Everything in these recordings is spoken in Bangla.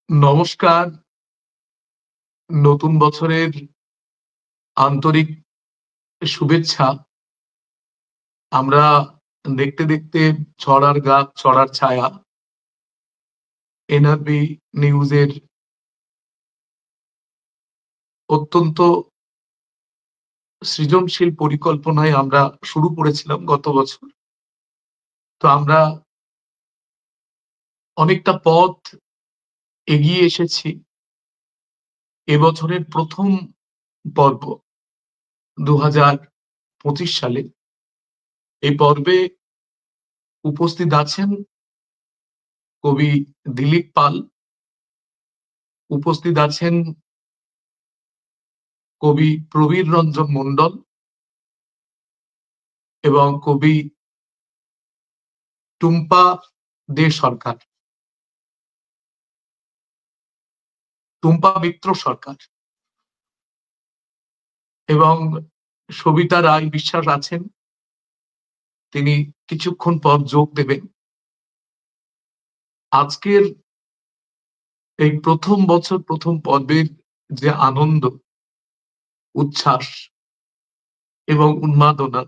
নমস্কার। নতুন বছরের আন্তরিক শুভেচ্ছা। আমরা দেখতে দেখতে ছড়ার গাছ ছড়ার ছায়া এনআরবি নিউজের অত্যন্ত সৃজনশীল পরিকল্পনায় আমরা শুরু করেছিলাম গত বছর। তো আমরা অনেকটা পথ এগিয়ে এসেছি। এবছরের প্রথম পর্ব ২০২৫ সালে এই পর্বে উপস্থিত আছেন কবি দিলীপ পাল, উপস্থিত আছেন কবি প্রবীর রঞ্জন মণ্ডল এবং কবি টুম্পা দে সরকার, টুম্পা মিত্র সরকার এবং সবিতা রায় বিশ্বাস আছেন। তিনি কিছুক্ষণ পর যোগ দেবেন। আজকের এই প্রথম বছর প্রথম পর্বের যে আনন্দ, উচ্ছ্বাস এবং উন্মাদনা,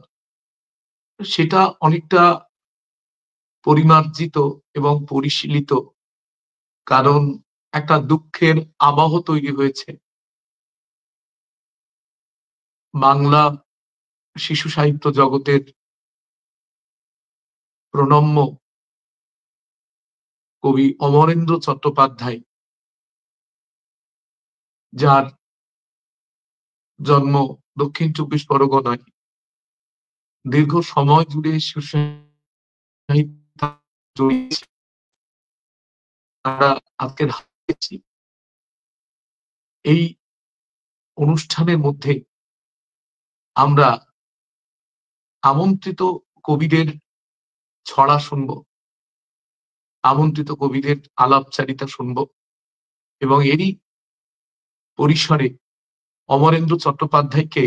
সেটা অনেকটা পরিমার্জিত এবং পরিশীলিত। কারণ একটা দুঃখের আবহ তৈরি হয়েছে। বাংলা শিশু সাহিত্য জগতের প্রণম্য কবি অমরেন্দ্র চট্টোপাধ্যায়, যার জন্ম দক্ষিণ ২৪ পরগনায়, দীর্ঘ সময় জুড়ে শিশু সাহিত্য জড়িয়েছে। আমরা আজকে দেখছি এই অনুষ্ঠানের মধ্যে আমরা আমন্ত্রিত কবিদের ছড়া শুনব, আমন্ত্রিত কবিদের আলাপচারিতা শুনব এবং এরই পরিসরে অমরেন্দ্র চট্টোপাধ্যায়কে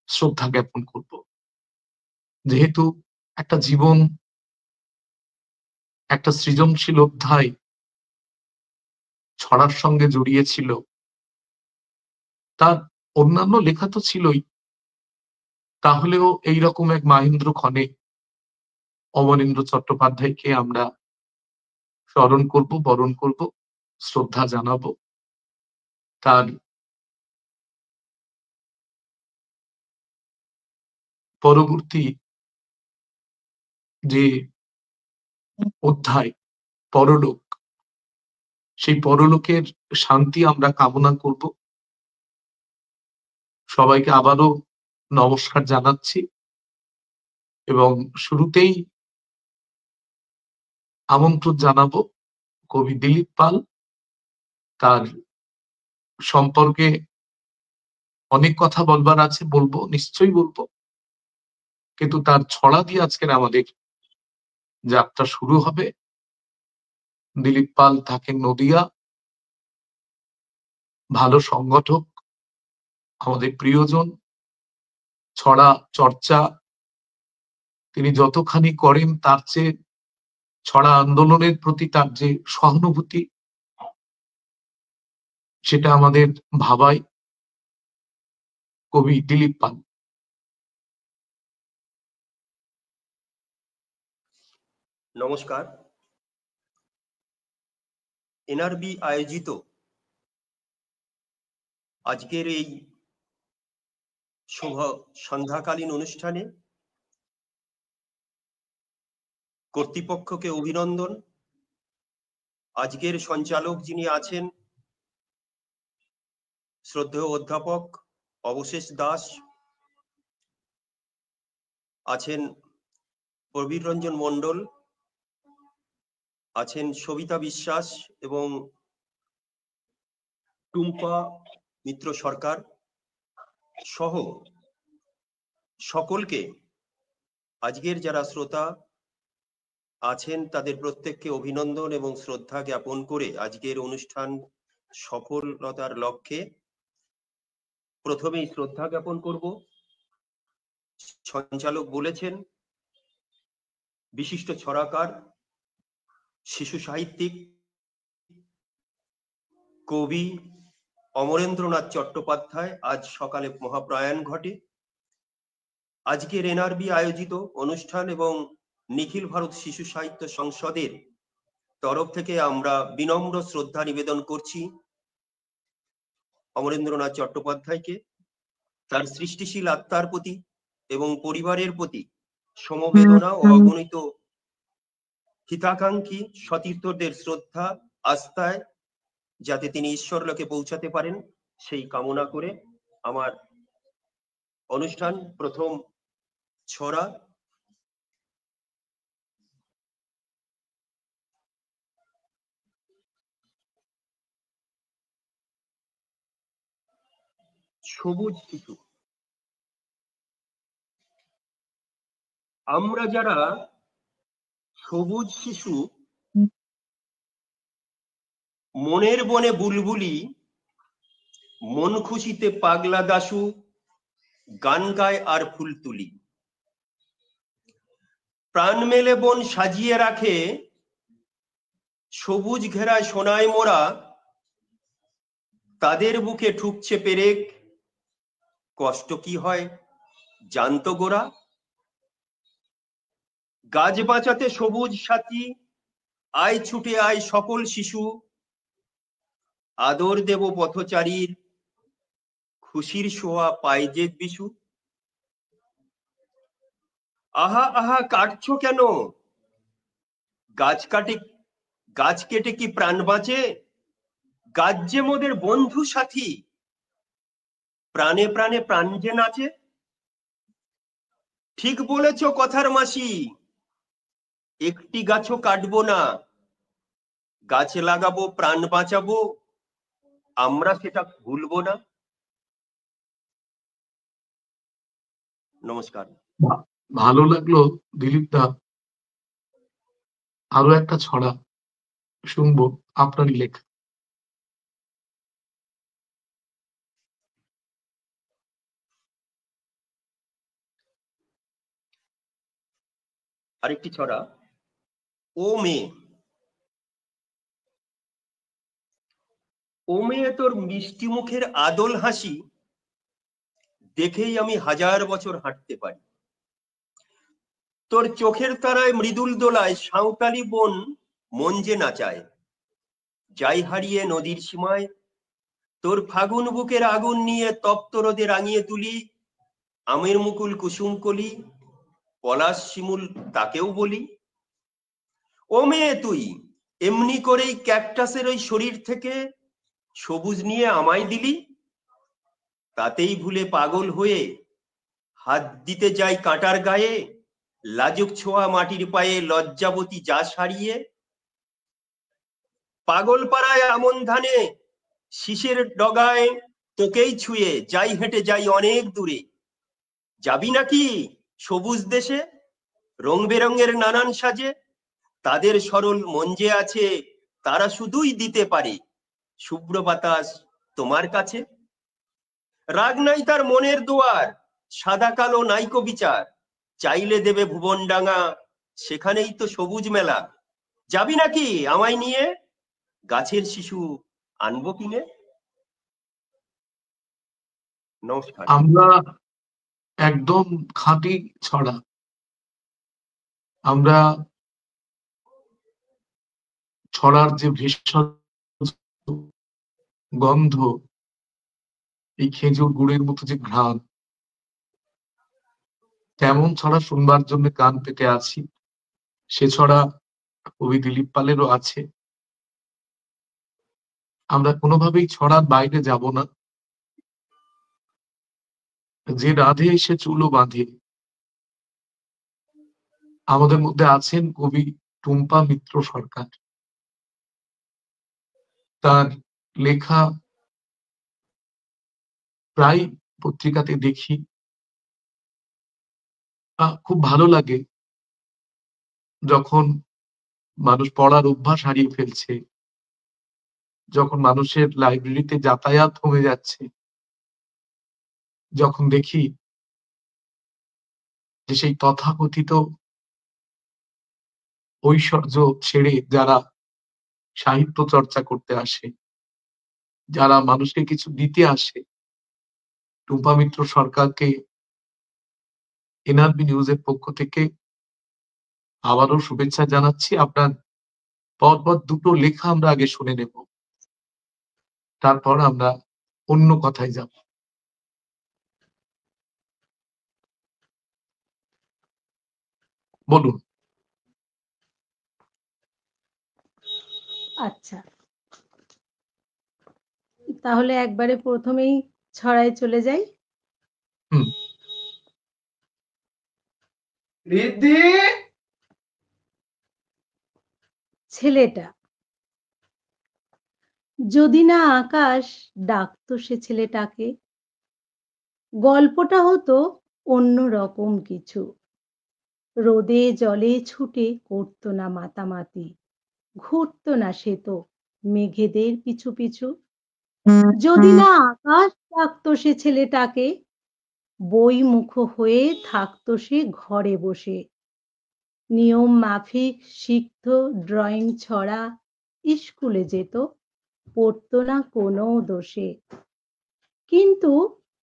শ্রদ্ধা জ্ঞাপন করব। যেহেতু একটা জীবন, একটা সৃজনশীল অধ্যায় ছড়ার সঙ্গে জড়িয়েছিল, তার অন্যান্য লেখা তো ছিলই, তাহলেও এইরকম এক মাহেন্দ্র ক্ষণে অমরেন্দ্র চট্টোপাধ্যায়কে আমরা স্মরণ করব, বরণ করব, শ্রদ্ধা জানাবো। তার পরবর্তী যে অধ্যায় পরলোক, সেই পরলোকের শান্তি আমরা কামনা করব। সবাইকে আবারও নমস্কার জানাচ্ছি এবং শুরুতেই আমন্ত্রণ জানাবো কবি দিলীপ পাল। তার সম্পর্কে অনেক কথা বলবার আছে, বলবো, নিশ্চয়ই বলবো, কিন্তু তার ছড়া দিয়ে আজকের আমাদের যাত্রা শুরু হবে। দিলীপ পাল থাকেন নদিয়া, ভালো সংগঠক, আমাদের প্রিয়জন। ছড়া চর্চা তিনি যতখানি করেন তার চেয়ে ছড়া আন্দোলনের প্রতি তার যে সহানুভূতি, সেটা আমাদের ভাবায়। কবি দিলীপ পাল। নমস্কার। এনআরবি আয়োজিত আজকের এই শুভ সন্ধ্যাকালীন অনুষ্ঠানে কর্তৃপক্ষকে অভিনন্দন। আজকের সঞ্চালক যিনি আছেন শ্রদ্ধেয় অধ্যাপক অবশেষ দাস, আছেন প্রবীর রঞ্জন মণ্ডল, আছেন সবিতা বিশ্বাস এবং টুম্পা মিত্র সরকার সহ সকলকে, আজকের যারা শ্রোতা আছেন তাদের প্রত্যেককে অভিনন্দন এবং শ্রদ্ধা জ্ঞাপন করে আজকের অনুষ্ঠান সফলতার লক্ষ্যে প্রথমেই শ্রদ্ধা জ্ঞাপন করব। সঞ্চালক বলেছেন বিশিষ্ট ছড়াকার, শিশু সাহিত্যিক কবি অমরেন্দ্রনাথ চট্টোপাধ্যায় আজ সকালে মহাপ্রয়াণ ঘটে। আজকের এনআরবি আয়োজিত অনুষ্ঠান এবং নিখিল ভারত শিশু সাহিত্য সংসদের তরফ থেকে আমরা বিনম্র শ্রদ্ধা নিবেদন করছি অমরেন্দ্রনাথ চট্টোপাধ্যায়কে, তার সৃষ্টিশীল আত্মার প্রতি এবং পরিবারের প্রতি সমবেদনা ও অগণিত হিতাকাঙ্ক্ষী সতীর্থদের শ্রদ্ধা আস্থায় যাতে তিনি ঈশ্বরলোকে পৌঁছাতে পারেন সেই কামনা করে আমার অনুষ্ঠান প্রথম ছড়া সবুজ শিশু। আমরা যারা সবুজ শিশু, মনের বনে বুলবুলি, মন খুশিতে পাগলা দাশু, গান গায় আর ফুল তুলি। প্রাণ মেলে বন সাজিয়ে রাখে, সবুজ ঘেরায় সোনায় মোরা, তাদের বুকে ঠুকছে পেরেক, কষ্ট কি হয় জানতো গোরা। গাছ বাঁচাতে সবুজ সাথী, আয় ছুটে আয় সকল শিশু, আদর দেব পথচারীর, খুশির সোয়া পায় যে বিশু। আহা আহা কাটছো কেন, গাছ কেটে কি প্রাণ বাঁচে, গাছ যে মোদের বন্ধু সাথী, প্রাণে প্রাণে প্রাণ যে নাচে। ঠিক বলেছ কথার মাসি, একটি গাছও কাটবো না, গাছ লাগাবো প্রাণ বাঁচাবো, আমরা সেটা ভুলবো না। নমস্কার। ভালো লাগলো দিলীপ দা। আরো একটা ছড়া শুনবো আপনারই লেখা। আরেকটি ছড়া, ও মেয়ে। ও মেয়ে তোর মিষ্টি মুখের আদল হাসি দেখেই আমি 1000 বছর হাঁটতে পারি। তোর চোখের তারায় মৃদুল দোলায় সাঁওতালি বন মন যে নাচায়। যাই হারিয়ে নদীর সীমায়, তোর ফাগুন বুকের আগুন নিয়ে তপ্ত রোদে রাঙিয়ে তুলি। আমের মুকুল কুসুম কলি, পলাশ শিমুল তাকেও বলি। ও মেয়ে তুই এমনি করেই ক্যাকটাসের ওই শরীর থেকে সবুজ নিয়ে আমায় দিলি। তাতেই ভুলে পাগল হয়ে হাত দিতে যাই কাঁটার গায়ে, লাজুক ছোঁয়া মাটির পায়ে লজ্জাবতী যা সারিয়ে। পাগল পাড়ায় আমন ধানে শীষের ডগায় তোকেই ছুঁয়ে যাই হেঁটে যাই অনেক দূরে। যাবি নাকি সবুজ দেশে রং বেরঙের নানান সাজে, তাদের সরল মন যে আছে তারা শুধুই দিতে পারে শুভ্র বাতাস তোমার কাছে। রাগ নাই তার মনের দুয়ার, সাদা কালো নাইকো বিচার, চাইলে দেবে ভুবনডাঙ্গা, সেখানেই তো সবুজ মেলা। যাবি নাকি আমায় নিয়ে গাছের শিশু আনবো কিনে। নমস্কার। আমরা একদম খাঁটি ছড়া। আমরা ছড়ার যে ভেষজ গন্ধ, এই খেজুর গুড়ের মতো যে ঘ্রাণ, তেমন ছড়া শুনবার জন্য কান পেতে আছি। সে ছড়া কবি দিলীপ পালেরও আছে। আমরা কোনোভাবেই ছড়ার বাইরে যাব না। যে রাধে সে চুলো বাঁধে, আমাদের মধ্যে আছেন কবি টুম্পা মিত্র সরকার। তার লেখা প্রায় পত্রিকাতে দেখি, খুব ভালো লাগে যখন মানুষ পড়ার অভ্যাস হারিয়ে ফেলছে, যখন মানুষের লাইব্রেরিতে যাতায়াত কমে যাচ্ছে, যখন দেখি যে সেই তথাকথিত ঐশ্বর্য ছেড়ে যারা সাহিত্য চর্চা করতে আসে যারা মানুষকে কিছু দিতে আসে, টুম্পা মিত্র সরকারকে এনআরবি নিউজের পক্ষ থেকে আবারও শুভেচ্ছা জানাচ্ছি। আপনার পরপর দুটো লেখা আমরা আগে শুনে নেব, তারপর আমরা অন্য কথায় যাব। বলুন। আচ্ছা, তাহলে একবারে প্রথমেই ছড়ায় চলে যাই। ছেলেটা যদি না আকাশ ডাকতো সে ছেলেটাকে, গল্পটা হতো অন্য রকম কিছু। রোদে জলে ছুটে করতো না মাতামাতি, ঘুরতো না সে তো মেঘেদের পিছু পিছু। যদি না আকাশ ডাকতো সে ছেলেটাকে, বই মুখ হয়ে থাকতো সে ঘরে বসে। নিয়ম মাফিক শিখত ড্রয়িং ছড়া, স্কুলে যেত, পড়তো না কোনো দোষে। কিন্তু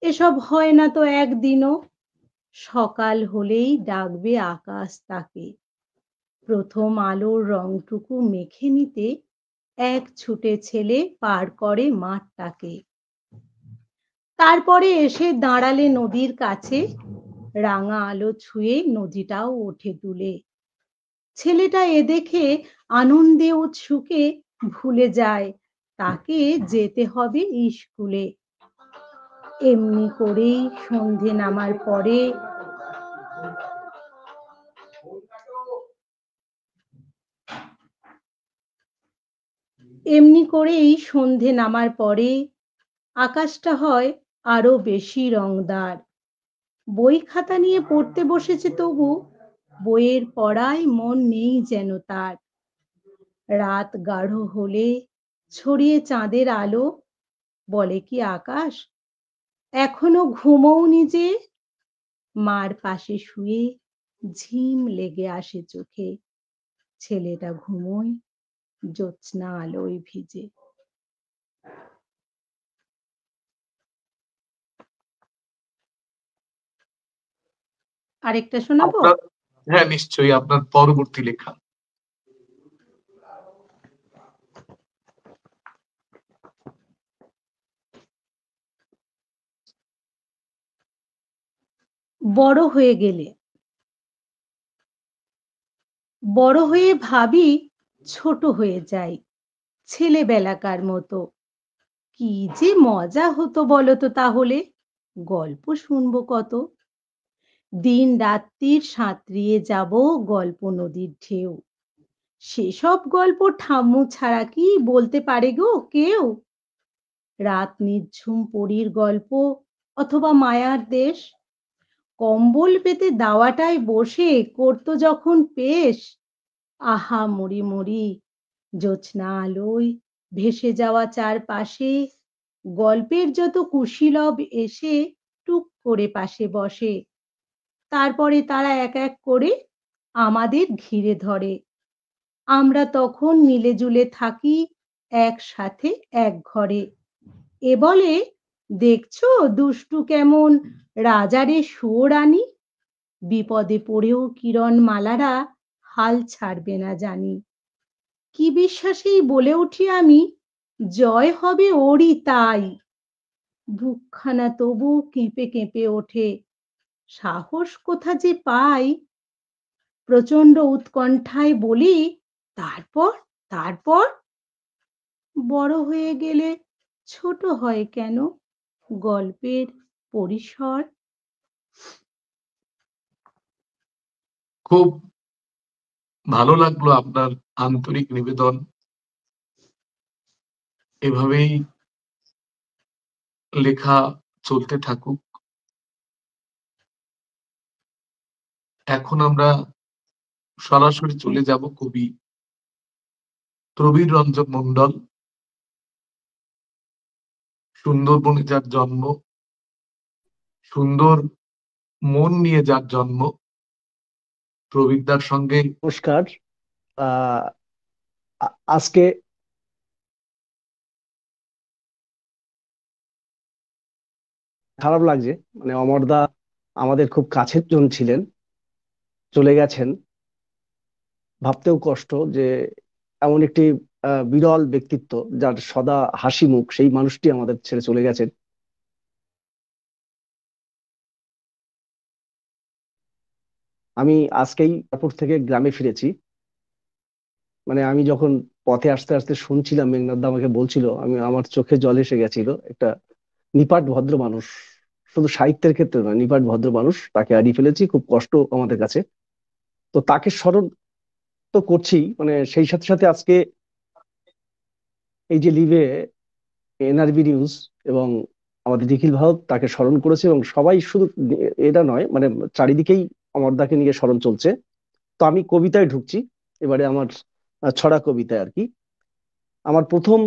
এসব হয় না তো একদিনও। সকাল হলেই ডাকবে আকাশ তাকে, প্রথম আলোর রংটুকু মেখে নিতে এক ছুটে ছেলে পার করে মাঠটাকে। তারপরে এসে দাঁড়ালে নদীর কাছে, রাঙা আলো ছুঁয়ে নদীটাও ওঠে তুলে। ছেলেটা এ দেখে আনন্দে উৎসুকে ভুলে যায় তাকে যেতে হবে স্কুলে। এমনি করেই সন্ধে নামার পরে আকাশটা হয় আরো বেশি রংদার। বই খাতা নিয়ে পড়তে বসেছে, তবু বইয়ের পড়ায় মন নেই যেন তার। রাত গাঢ় হলে ছড়িয়ে চাঁদের আলো, বলে কি আকাশ এখনো ঘুমোওনি যে? মার পাশে শুয়ে ঝিম লেগে আসে চোখে, ছেলেটা ঘুমোয় জ্যোৎস্না আলোয় ভিজে। আরেকটা শোনাবো? হ্যাঁ, নিশ্চয়ই, আপনার পরবর্তী লেখা। বড় হয়ে গেলে। বড় হয়ে ভাবি ছোট হয়ে যাই, ছেলেবেলাকার মতো। কি যে মজা হতো বলতো তাহলে, গল্প শুনবো কত। দিন রাত্রির সাঁতরিয়ে যাব গল্প নদীর ঢেউ। সেসব গল্প ঠাম্মু ছাড়া কি বলতে পারে গো কেউ? রাত নিঝুম পরীর গল্প অথবা মায়ার দেশ, কম্বল পেতে দাওয়াটায় বসে করতো যখন পেশ। আহা মরি মরি জ্যোৎস্না আলোয় ভেসে যাওয়া চারপাশে, গল্পের যত কুশীলব এসে টুক করে পাশে বসে। তারপরে তারা এক এক করে আমাদের ঘিরে ধরে। আমরা তখন মিলেজুলে থাকি একসাথে এক ঘরে। এ বলে, দেখছো দুষ্টু কেমন রাজারে সুয়োরানী, বিপদে পড়েও কিরণ মালারা হাল ছাড়বে না জানি। কি বিশ্বাসেই বলে উঠি আমি, জয় হবে ওরই তাই। বুকখানা তবু কেঁপে কেঁপে ওঠে, সাহস কোথা যে পাই। প্রচন্ড উৎকণ্ঠায় বলি, তারপর তারপর বড় হয়ে গেলে ছোট হয় কেন গল্পের পরিসর? খুব ভালো লাগলো আপনার আন্তরিক নিবেদন। এভাবেই লেখা চলতে থাকুক। এখন আমরা সরাসরি চলে যাব কবি প্রবীর রঞ্জন মণ্ডল। সুন্দরবনে যার জন্ম, সুন্দর মন নিয়ে যার জন্ম, প্রবীরদার সঙ্গে নমস্কার। আজকে খারাপ লাগছে, মানে অমরদা আমাদের খুব কাছের জন ছিলেন, চলে গেছেন। ভাবতেও কষ্ট যে এমন একটি বিরল ব্যক্তিত্ব, যার সদা হাসি মুখ, সেই মানুষটি আমাদের ছেড়ে চলে গেছেন। আমি আজকেই এয়ারপোর্ট থেকে গ্রামে ফিরেছি। মানে আমি যখন পথে আসতে আসতে শুনছিলাম, মেঘনাথদা আমাকে বলছিল, আমার চোখে জল এসে গেছিল। একটা নিপাট ভদ্র মানুষ, শুধু সাহিত্যের ক্ষেত্রে নয়, নিপাট ভদ্র মানুষ, তাকে হারিয়ে ফেলেছি, খুব কষ্ট আমাদের কাছে। তো তাকে স্মরণ তো করছি, মানে সেই সাথে সাথে আজকে এই যে লিভে এনআরবি নিউজ এবং আমাদের নিখিল ভারত তাকে স্মরণ করেছে, এবং সবাই শুধু এটা নয়, মানে চারিদিকেই অমরদাকে নিয়ে স্মরণ চলছে। তো আমি কবিতায় ঢুকছি এবারে, আমার ছড়া কবিতায় আর কি। আমার প্রথম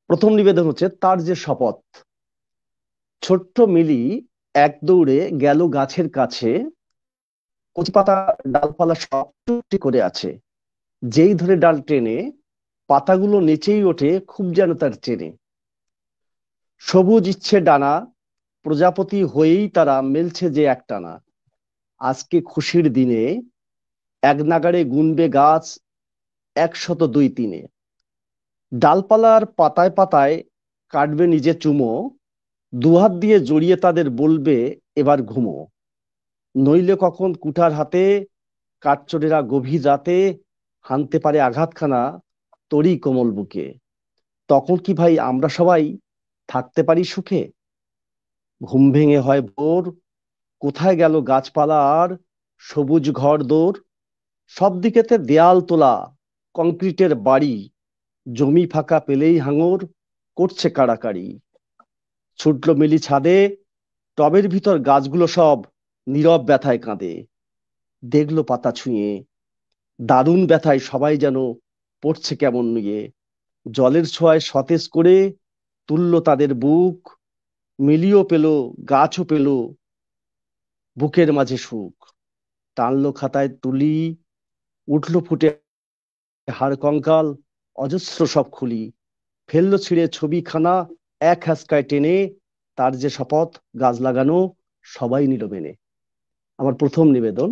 প্রথম নিবেদন হচ্ছে তার যে শপথ। ছোট্ট মিলি এক দৌড়ে গেল গাছের কাছে, কচি পাতা ডালপালা সব চুপটি করে আছে। যেই ধরে ডাল টেনে, পাতাগুলো নেচেই ওঠে খুব যেন তার চেনে। সবুজ ইচ্ছে ডানা, প্রজাপতি হয়েই তারা মেলছে যে একটানা। আজকে খুশির দিনে এক নাগাড়ে গুনবে গাছ 102-3। ডালপালার পাতায় পাতায় কাটবে নিজে চুমো, দুহাত দিয়ে জড়িয়ে তাদের বলবে এবার ঘুমো। নইলে কখন কুঠার হাতে কাঠচোরেরা গভীর রাতে হানতে পারে আঘাতখানা তোরই কোমল বুকে। তখন কি ভাই আমরা সবাই থাকতে পারি সুখে? ঘুম ভেঙে হয় ভোর, কোথায় গেল গাছপালা আর সবুজ ঘর দোর? সব দিকেতে দেয়াল তোলা কংক্রিটের বাড়ি, জমি ফাঁকা পেলেই হাঙর করছে কাড়াকাড়ি। ছুটলো মিলি ছাদে, টবের ভিতর গাছগুলো সব নীরব ব্যথায় কাঁদে। দেখলো পাতা ছুঁয়ে, দারুণ ব্যথায় সবাই যেন পড়ছে কেমন নিয়ে। জলের ছোঁয়ায় সতেজ করে তুললো তাদের বুক, মিলিও পেল, গাছও পেল বুকের মাঝে সুখ। টানলো খাতায় তুলি, উঠলো ফুটে হাড় কঙ্কাল, অজস্র সব খুলি। ফেললো ছিঁড়ে ছবিখানা এক হ্যাসকায় টেনে, তার যে শপথ গাছ লাগানো সবাই নিল মেনে। আমার প্রথম নিবেদন।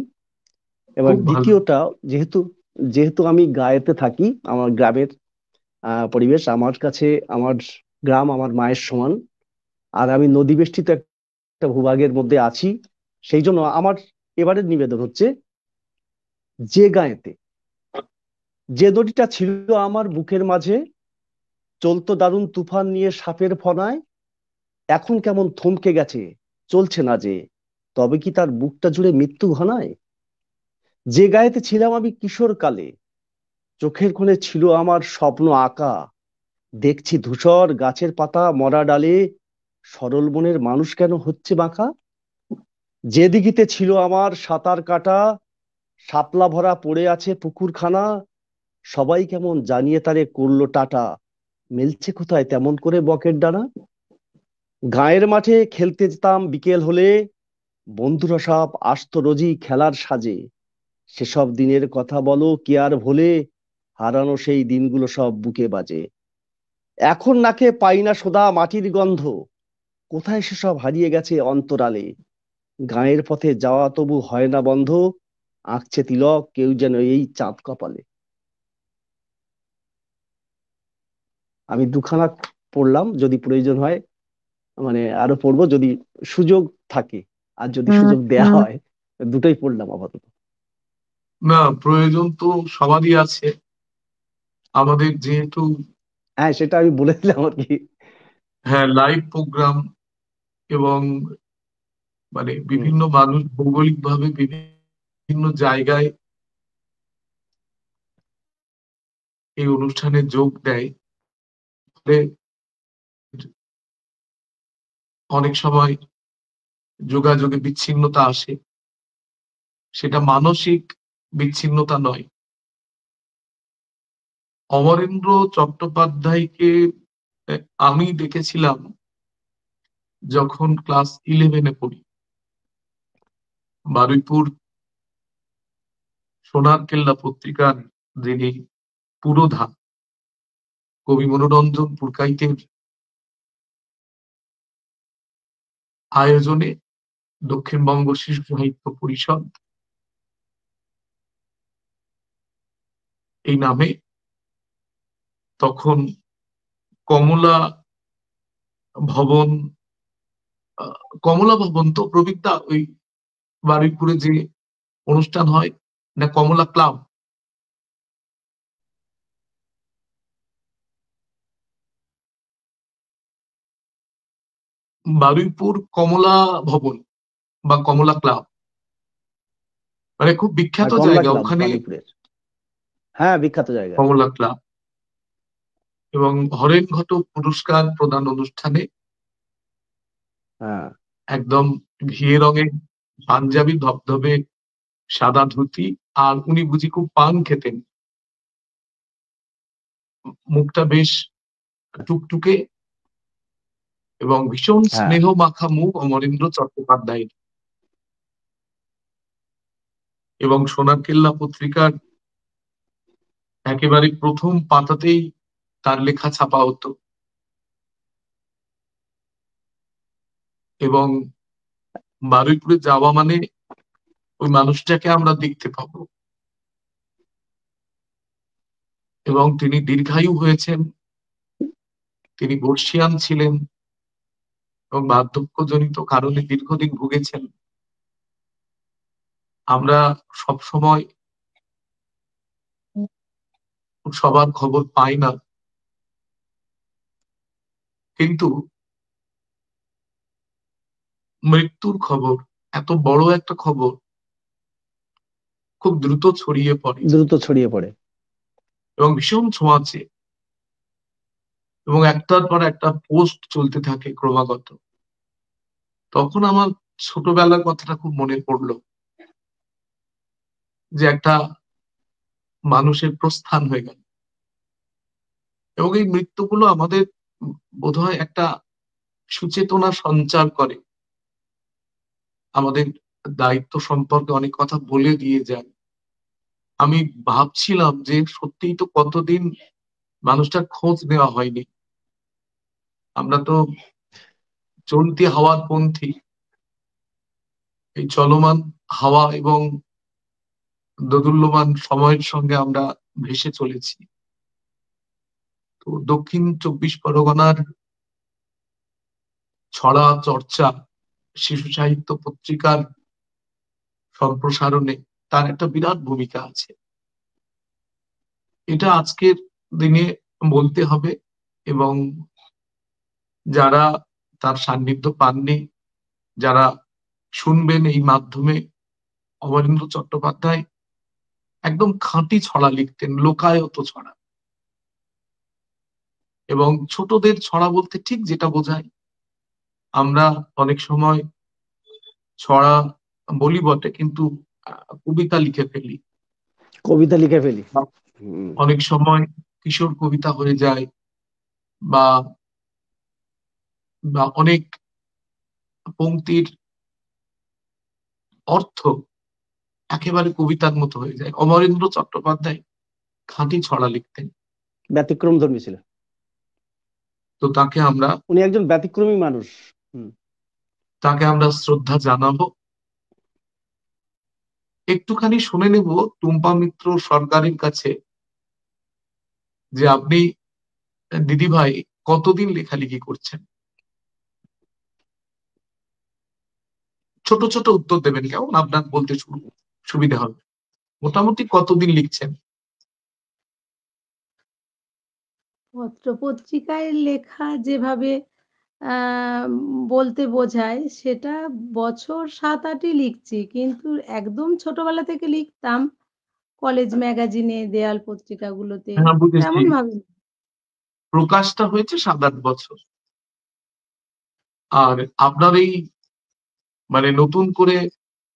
এবার খুব ভালো। দ্বিতীয়টা, যেহেতু যেহেতু আমি গাঁয়েতে থাকি, আমার গ্রামের পরিবেশ আমার কাছে, আমার গ্রাম আমার মায়ের সমান। আর আমি নদী বেষ্টিত একটা ভূভাগের মধ্যে আছি, সেই জন্য আমার এবারের নিবেদন হচ্ছে যে গাঁয়েতে যে নদীটা ছিল আমার বুকের মাঝে, চলতো দারুণ তুফান নিয়ে সাপের ফনায়, এখন কেমন থমকে গেছে, চলছে না যে, তবে কি তার বুকটা জুড়ে মৃত্যু ঘনায়? যে গায়েতে ছিলাম আমি কিশোর কালে, চোখের কোণে ছিল আমার স্বপ্ন আঁকা, দেখছি ধূসর গাছের পাতা মরা ডালে, সরল মনের মানুষ কেন হচ্ছে বাঁকা? যে দিঘিতে ছিল আমার সাঁতার কাটা, শাপলা ভরা পড়ে আছে পুকুরখানা, সবাই কেমন জানিয়ে তারে করলো টাটা, মেলছে কোথায় তেমন করে বকের ডানা? গায়ের মাঠে খেলতে যেতাম বিকেল হলে, বন্ধুরা সব আসতো রোজই খেলার সাজে। সেসব দিনের কথা বলো কি আর ভোলে, হারানো সেই দিনগুলো সব বুকে বাজে। এখন নাকে পাই না সোদা মাটির গন্ধ, কোথায় সেসব হারিয়ে গেছে অন্তরালে। গায়ের পথে যাওয়া তবু হয় না বন্ধ, আঁকছে তিলক কেউ যেন এই চাঁদ কপালে। আমি দুখানা পড়লাম, যদি প্রয়োজন হয় মানে আরো পড়বো যদি সুযোগ থাকে, আর যদি সুযোগ দেয়া হয় দুটোই পড়লাম আপাতত। না, প্রয়োজন তো সবারই আছে। আমাদের যেহেতু হ্যাঁ, সেটা আমি বলে দিলাম আর কি। হ্যাঁ লাইভ প্রোগ্রাম, এবং মানে হুম। বিভিন্ন মানুষ ভৌগোলিক ভাবে বিভিন্ন জায়গায় এই অনুষ্ঠানে যোগ দেয়, ফলে অনেক সময় যোগাযোগে বিচ্ছিন্নতা আসে। সেটা মানসিক বিচ্ছিন্নতা নয়। অমরেন্দ্র চট্টোপাধ্যায়কে আমি দেখেছিলাম যখন ক্লাস 11-এ পড়ি। বারুইপুর সোনার কেল্লা পত্রিকার যিনি পুরোধা, কবি মনোরঞ্জন পুরকাইতের আয়োজনে দক্ষিণবঙ্গ শিশু সাহিত্য পরিষদ এই নামে তখন কমলা ভবন, কমলা ভবন তো প্রবীরদা ওই বারুইপুরে যে অনুষ্ঠান হয় না, কমলা ক্লাব, বারুইপুর কমলা ভবন বা কমলা ক্লাব, মানে খুব বিখ্যাত কমলা জায়গা ক্লাব ওখানে বারুইপুরের, হ্যাঁ বিখ্যাত জায়গা। কমলা ক্লাব। এবং হরেন ঘটক পুরস্কার প্রদান অনুষ্ঠানে হ্যাঁ একদম ঘিয়ে রঙের পাঞ্জাবি, ধবধবে সাদা ধুতি, আর উনি বুঝি খুব পান খেতেন, মুখটা বেশ টুকটুকে এবং ভীষণ হ্যাঁ স্নেহ মাখা মুখ অমরেন্দ্র চট্টোপাধ্যায়ের। এবং সোনার কেল্লা পত্রিকার একেবারে প্রথম পাতাতেই তার লেখা ছাপা হতো, এবং বারুইপুরে যাওয়া মানে ওই মানুষটাকে আমরা দেখতে পাবো। এবং তিনি দীর্ঘায়ু হয়েছেন, তিনি বর্ষিয়ান ছিলেন এবং বার্ধক্যজনিত কারণে দীর্ঘদিন ভুগেছেন। আমরা সব সময় সবার খবর পাই না, কিন্তু মৃত্যুর খবর, এত বড় একটা খবর, খুব দ্রুত ছড়িয়ে পড়ে এবং ভীষণ ছোঁয়াচে, এবং একটার পর একটা পোস্ট চলতে থাকে ক্রমাগত। তখন আমার ছোটবেলার কথাটা খুব মনে পড়লো, যে একটা মানুষের প্রস্থান হয়ে গেল। এবং এই মৃত্যুগুলো আমাদের বোধহয় একটা সুচেতনা সঞ্চার করে, আমাদের দায়িত্ব সম্পর্কে অনেক কথা বলে দিয়ে যায়। আমি ভাবছিলাম যে সত্যিই তো কতদিন মানুষটার খোঁজ নেওয়া হয়নি, আমরা তো চলতি হাওয়ার পন্থী, এই চলমান হাওয়া এবং দোদুল্যমান সময়ের সঙ্গে আমরা ভেসে চলেছি। তো দক্ষিণ 24 পরগনার ছড়া চর্চা শিশু সাহিত্য পত্রিকার সম্প্রসারণে তার একটা বিরাট ভূমিকা আছে, এটা আজকের দিনে বলতে হবে। এবং যারা তার সান্নিধ্য পাননি, যারা শুনবেন এই মাধ্যমে, অমরেন্দ্র চট্টোপাধ্যায় একদম খাঁটি ছড়া লিখতেন, লোকায়ত ছড়া। এবং ছোটদের ছড়া বলতে ঠিক যেটা বোঝায়, আমরা অনেক সময় ছড়া বলি বটে, কিন্তু কবিতা লিখে ফেলি, অনেক সময় কিশোর কবিতা হয়ে যায়, বা অনেক পংক্তির অর্থ একেবারে কবিতার মতো হয়ে যায়। অমরেন্দ্র চট্টোপাধ্যায় খাঁটি ছড়া লিখতেন, ব্যতিক্রমধর্মী ছিলেন। তো তাকে আমরা, উনি একজন ব্যতিক্রমী মানুষ, তাকে আমরা শ্রদ্ধা জানাবো। একটুখানি শুনে নেব টুম্পা মিত্র সরকারের কাছে, যে আপনি দিদি ভাই কতদিন লেখালেখি করছেন? ছোট ছোট উত্তর দেবেন, কেমন আপনার বলতে সুবিধা হবে। মোটামুটি কতদিন লিখছেন? পত্রপত্রিকায় লেখা যেভাবে বলতে বোঝায়, সেটা বছর 7-8ই লিখছি, কিন্তু একদম ছোটবেলা থেকে লিখতাম কলেজ ম্যাগাজিনে, দেয়াল পত্রিকাগুলোতে, হ্যাঁ বুঝেছি, তেমন ভাবে। প্রকাশটা হয়েছে 7-8 বছর। আর আপনার এই মানে নতুন করে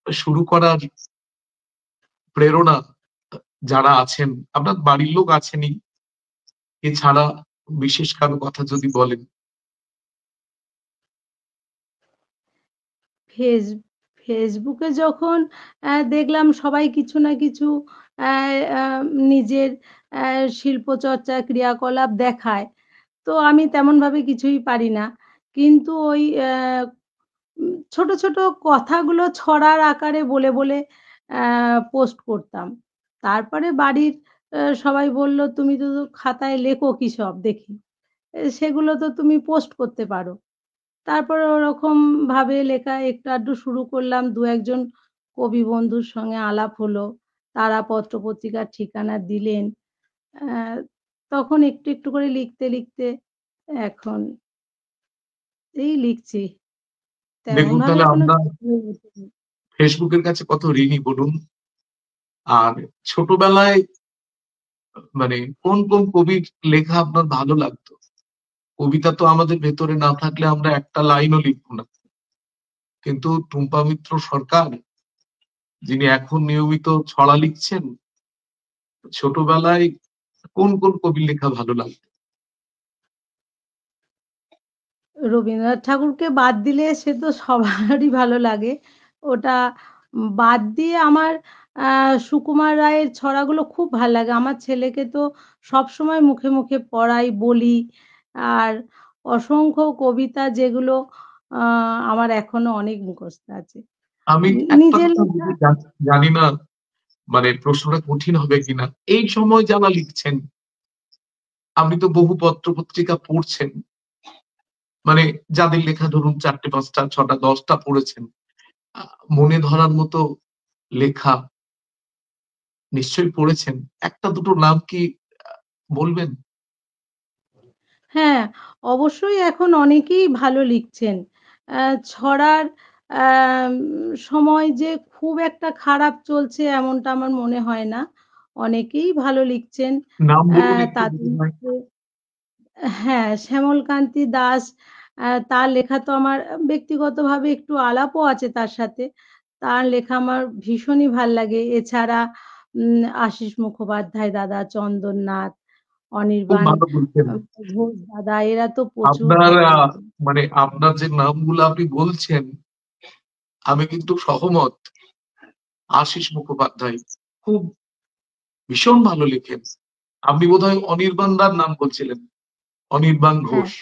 শুরু করার প্রেরণা, যারা আছেন, আপনার বাড়ির লোক আছেনই, এছাড়া বিশেষ কারো কথা যদি বলেন। ফেসবুকে যখন দেখলাম সবাই কিছু না কিছু নিজের শিল্পচর্চা ক্রিয়াকলাপ দেখায়, তো আমি তেমন ভাবে কিছুই পারি না, কিন্তু ওই ছোট ছোট কথাগুলো ছড়ার আকারে বলে বলে পোস্ট করতাম। তারপরে বাড়ির সবাই বলল, "তুমি তো খাতায় লেখো কি সব দেখি। সেগুলো তো তুমি পোস্ট করতে পারো।" তারপরে ওরকম ভাবে লেখা একটু আধটু শুরু করলাম। ২-১ জন কবি বন্ধুর সঙ্গে আলাপ হলো। তারা পত্র-পত্রিকার ঠিকানা দিলেন। অ্যা তখন একটু, একটু করে লিখতে, লিখতে এখন এই লিখছি। দেখুন তেমনভাবে তাহলে এখনো আমরা কিছু হয়ে ওঠেনি। ফেসবুকের কাছে কত ঋণী বলুন। আর ছোটবেলায় মানে কোন কোন কবির লেখা আপনার ভালো লাগতো? কবিতা তো আমাদের ভেতরে না থাকলে আমরা একটা লাইনও লিখবো না। কিন্তু টুম্পা মিত্র সরকার, যিনি এখন নিয়মিত ছড়া লিখছেন, ছোটবেলায় কোন কোন কবির লেখা ভালো লাগতো? রবীন্দ্রনাথ ঠাকুরকে বাদ দিলে সে তো সবারই ভালো লাগে। ওটা বাদ দিয়ে আমার সুকুমার রায়ের ছড়াগুলো খুব ভাল লাগে। আমার ছেলেকে তো সবসময় মুখে, মুখে পড়াই, বলি। আর অসংখ্য কবিতা যেগুলো আ আমার এখনো অনেক মুখস্থ আছে। আমি একটা নিজের কথা লেখা বলি, জানি না মানে প্রশ্নটা কঠিন হবে কিনা। এই সময় যারা লিখছেন, আপনি তো বহু পত্র পত্রিকা পড়ছেন, মানে যাদের লেখা ধরুন ৪টে ৫টা ৬টা ১০টা পড়েছেন, মনে ধরার মতো লেখা নিশ্চয়ই পড়েছেন। একটা দুটো নাম কি বলবেন? হ্যাঁ, অবশ্যই এখন অনেকেই ভালো লিখছেন। ছড়ার আম সময় যে খুব একটা খারাপ চলছে এমনটা আমার মনে হয় না। অনেকেই ভালো লিখছেন। নাম বলুন একটু তাদের যদি হয়। মধ্যে হ্যাঁ, শ্যামলকান্তি দাস তার লেখা তো আমার ব্যক্তিগতভাবে একটু আলাপও আছে তার সাথে। তার লেখা আমার ভীষণই ভাল লাগে। এছাড়া আশীষ মুখোপাধ্যায় দাদা, চন্দননাথ, খুব অনির্বাণ ভালো বলছেন। ঘোষ দাদা এরা তো প্রচুর আপনার ভালো লেখেন। মানে আপনার যে নামগুলো আপনি বলছেন, আমি কিন্তু সহমত। আশীষ মুখোপাধ্যায় খুব ভীষণ ভালো লেখেন। আপনি বোধহয় অনির্বাণ দার নাম বলছিলেন, অনির্বাণ হ্যাঁ, ঘোষ।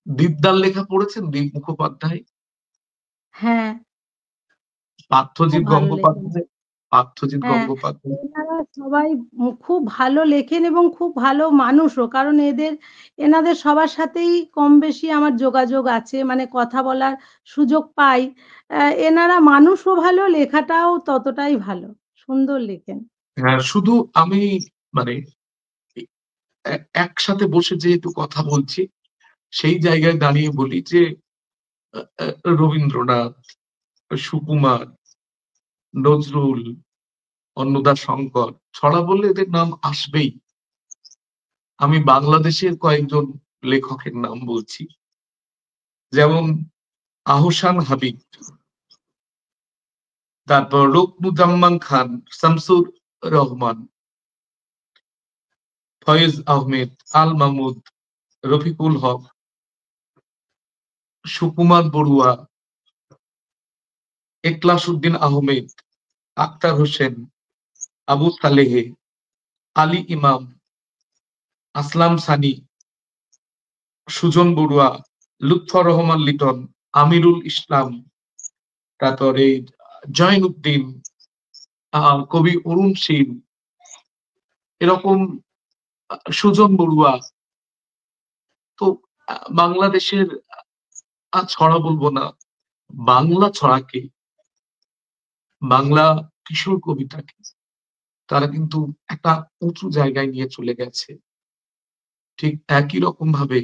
দীপদার লেখা পড়েছেন? দীপ মুখোপাধ্যায়, হ্যাঁ, খুব পার্থজিৎ ভালো লেখেন। গঙ্গোপাধ্যায়, পার্থজিৎ হ্যাঁ, গঙ্গোপাধ্যায়। এনারা সবাই খুব ভালো লেখেন এবং খুব ভালো মানুষও। কারণ এনাদের সবার সাথেই কমবেশি আমার যোগাযোগ আছে। মানে কথা বলার সুযোগ পাই। এনারা মানুষও ভালো, লেখাটাও ততটাই ভালো। সুন্দর লেখেন। হ্যাঁ, শুধু আমি মানে একসাথে বসে যেহেতু কথা বলছি, সেই জায়গায় দাঁড়িয়ে বলি যে রবীন্দ্রনাথ, সুকুমার, নজরুল, অন্নদাশঙ্কর, ছড়া বললে এদের নাম আসবেই। আমি বাংলাদেশের কয়েকজন লেখকের নাম বলছি, যেমন আহসান হাবীব, তারপর রুকনুজ্জামান খান, শামসুর রহমান, ফয়েজ আহমেদ, আল মামুদ, রফিকুল হক, সুকুমার বড়ুয়া, এখলাস উদ্দিন আহমেদ, আক্তার হোসেন, আবু সালেহে, আলী ইমাম, আসলাম সানি, সুজন বড়ুয়া, লুৎফর রহমান লিটন, আমিরুল ইসলাম, তারপরে জয়নুদ্দিন, কবি অরুণ শীল, এরকম সুজন বড়ুয়া। তো বাংলাদেশের ছড়া বলবো না, বাংলা ছড়াকে, বাংলা কিশোর কবিতাকে তারা কিন্তু একটা উঁচু জায়গায় নিয়ে চলে গেছে। ঠিক একই রকম ভাবে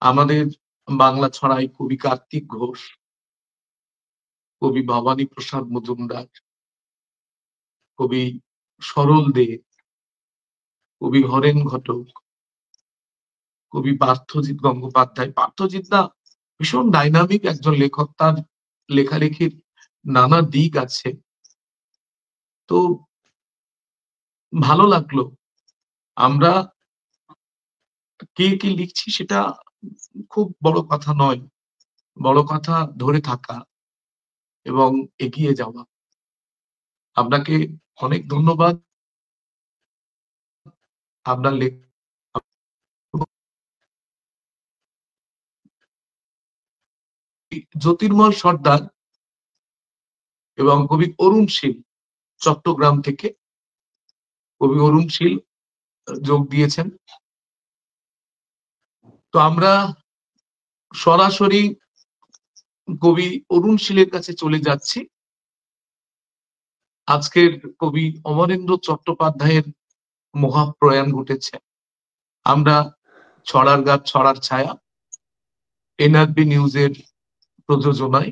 আমাদের বাংলা ছড়ায় কবি কার্তিক ঘোষ, কবি ভবানী প্রসাদ মজুমদার, কবি সরল দে, কবি হরেন ঘটক, কবি পার্থজিৎ গঙ্গোপাধ্যায়। পার্থজিৎ দা ভীষণ ডাইনামিক একজন লেখক, তার লেখালেখির নানা দিক আছে। তো ভালো লাগলো। আমরা কে কি লিখছি সেটা খুব বড় কথা নয়, বড় কথা ধরে থাকা এবং এগিয়ে যাওয়া। আপনাকে অনেক ধন্যবাদ। আপনার লেখা জ্যোতির্ময় সর্দার এবং কবি অরুণ শীল চট্টগ্রাম থেকে কবি অরুণ শীল যোগ দিয়েছেন। তো আমরা সরাসরি কবি অরুণ শীলের কাছে চলে যাচ্ছি। আজকের কবি অমরেন্দ্র চট্টোপাধ্যায়ের মহাপ্রয়াণ ঘটেছে। আমরা ছড়ার গাছ ছড়ার ছায়া এনআরবি নিউজের প্রযোজনায়